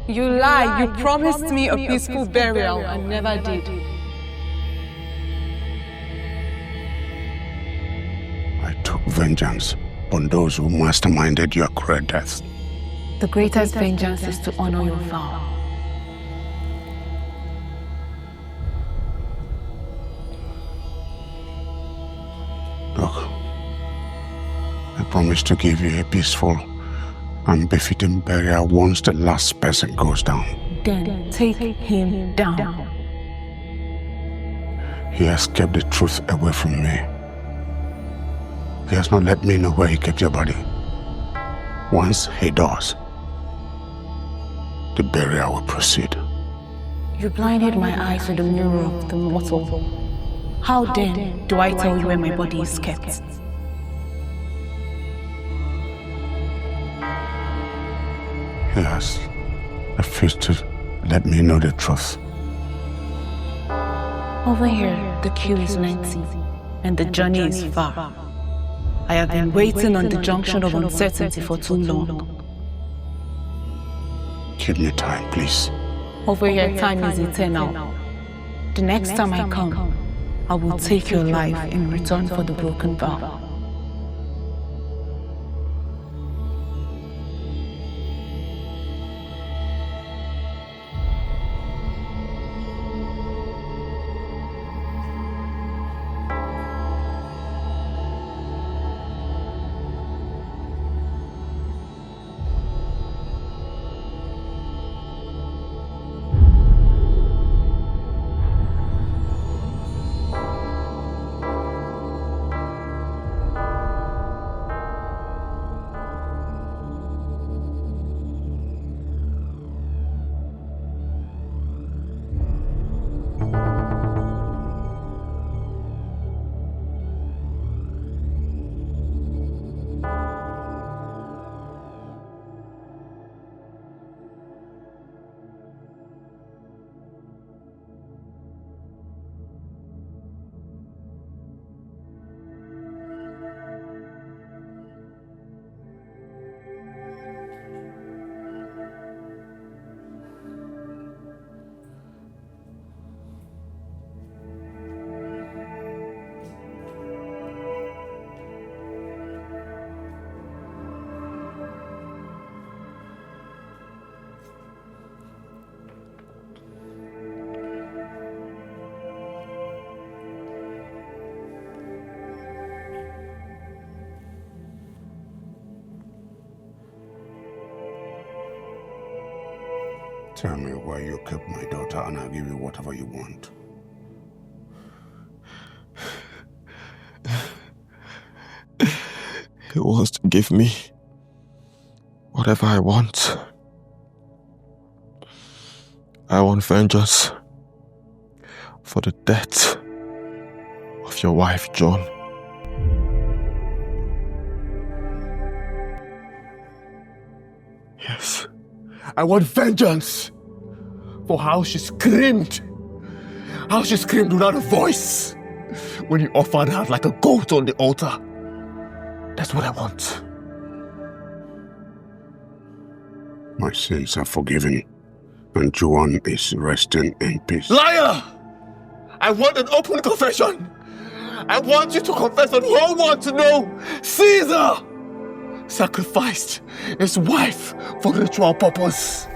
You lie. You promised me a peaceful burial and never did. I took vengeance on those who masterminded your cruel death. The greatest vengeance is to honor your vow. Look, I promise to give you a peaceful and befitting burial once the last person goes down. then take him down. He has kept the truth away from me. He has not let me know where he kept your body. Once he does, the burial will proceed. You blinded my eyes with the mirror of the mortal. How then do I tell you where my body is kept? He has refused to let me know the truth. Over here, the queue is lengthy, and the journey is far. I have been waiting on the junction of uncertainty for too long. Give me time, please. Over here, time is eternal. The next time I come, I will take your life in return for the broken vow. Tell me where you kept my daughter and I'll give you whatever you want. He wants to give me whatever I want. I want vengeance for the death of your wife, John. Yes. I want vengeance for how she screamed. How she screamed without a voice when you offered her like a goat on the altar. That's what I want. My sins are forgiven, and Juan is resting in peace. Liar! I want an open confession. I want you to confess and the whole world to know Caesar sacrificed his wife for ritual purpose.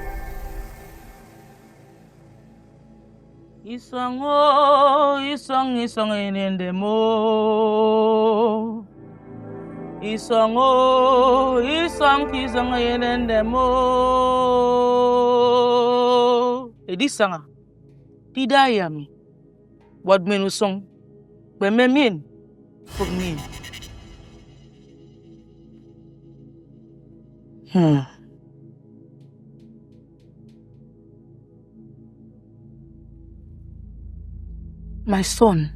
Isong inendemo. Isong inendemo. Edisanga. Tidayami. Wad menusong. Bememin. Pugmin. My son,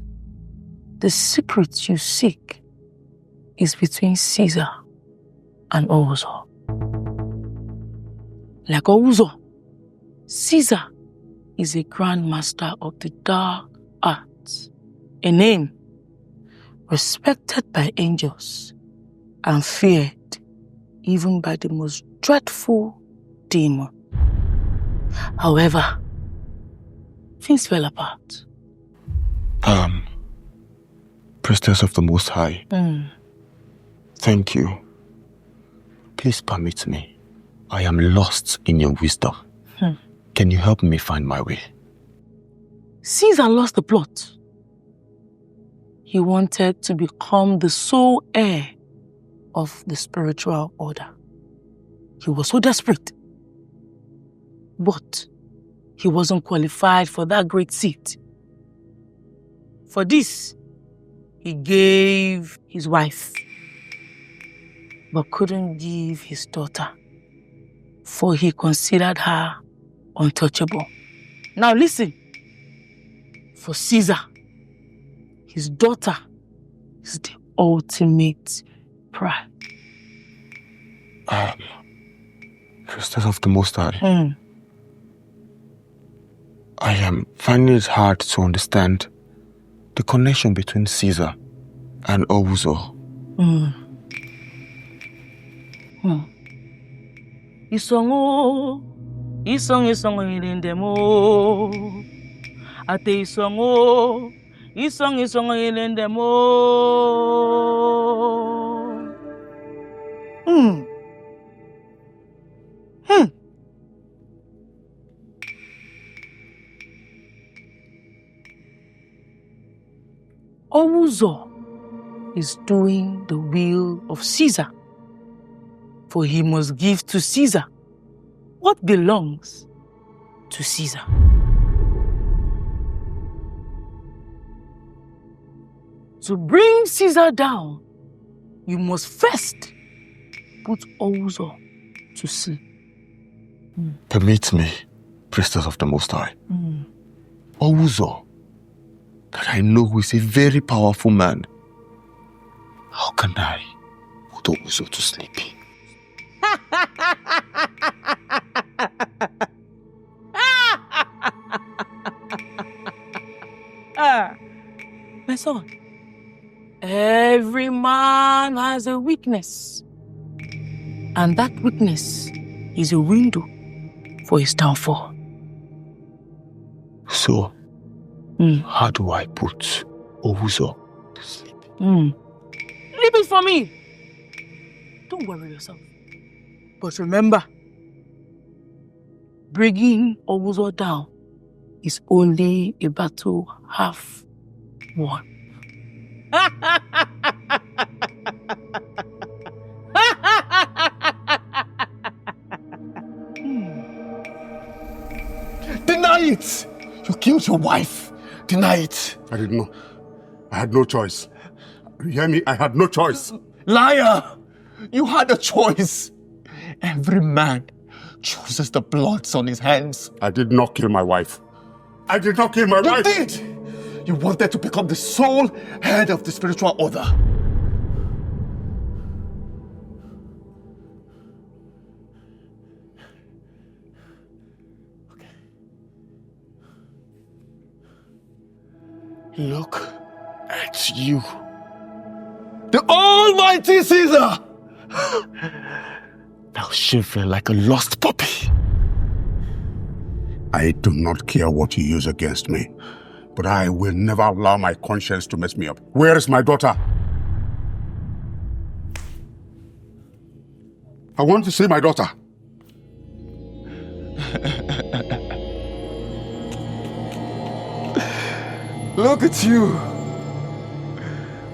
the secret you seek is between Caesar and Ouzo. Like Ouzo, Caesar is a grand master of the dark arts, a name respected by angels and feared even by the most dreadful demon. However, things fell apart. Priestess of the Most High, thank you. Please permit me. I am lost in your wisdom. Can you help me find my way? Caesar lost the plot. He wanted to become the sole heir of the spiritual order. He was so desperate. But he wasn't qualified for that great seat. For this, he gave his wife, but couldn't give his daughter, for he considered her untouchable. Now listen, for Caesar, his daughter is the ultimate pride. Priestess of the Most High, I am finding it hard to understand the connection between Caesar and Owuzo. Isong ilindemo. Ate isong ilindemo. Owuzo is doing the will of Caesar, for he must give to Caesar what belongs to Caesar. To bring Caesar down, you must first put Owuzo to sleep. Permit me, Priestess of the Most High. Owuzo, that I know is a very powerful man. How can I put Owuzo to sleep? My son, every man has a weakness, and that weakness is a window for his downfall. So, how do I put Owuzo to sleep? Leave it for me. Don't worry yourself. But remember, bringing Owuzo down is only a battle half won. Deny it! You killed your wife. Deny it. I didn't know. I had no choice. You hear me? I had no choice. Liar! You had a choice. Every man chooses the bloods on his hands. I did not kill my wife. I did not kill my wife. You did! You wanted to become the sole head of the spiritual order. Look at you. The almighty Caesar! Now shiver like a lost puppy. I do not care what you use against me, but I will never allow my conscience to mess me up. Where is my daughter? I want to see my daughter. Look at you.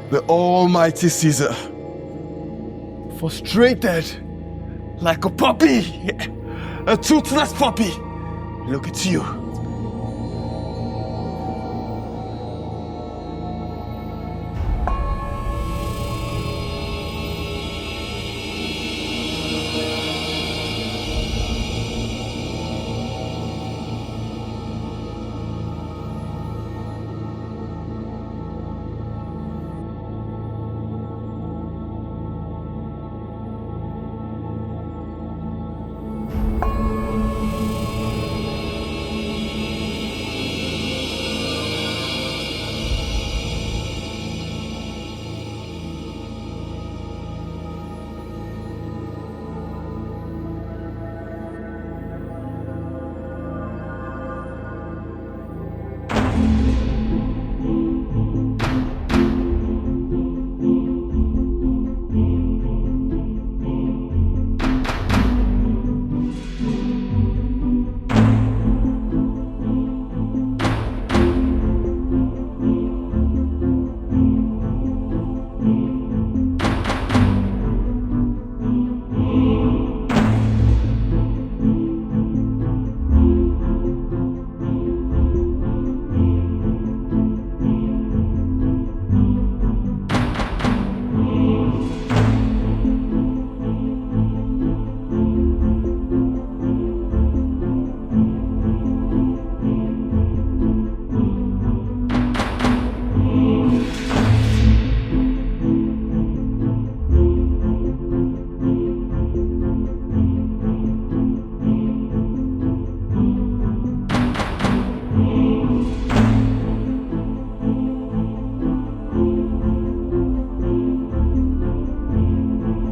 The almighty Caesar. Frustrated like a puppy. A toothless puppy. Look at you.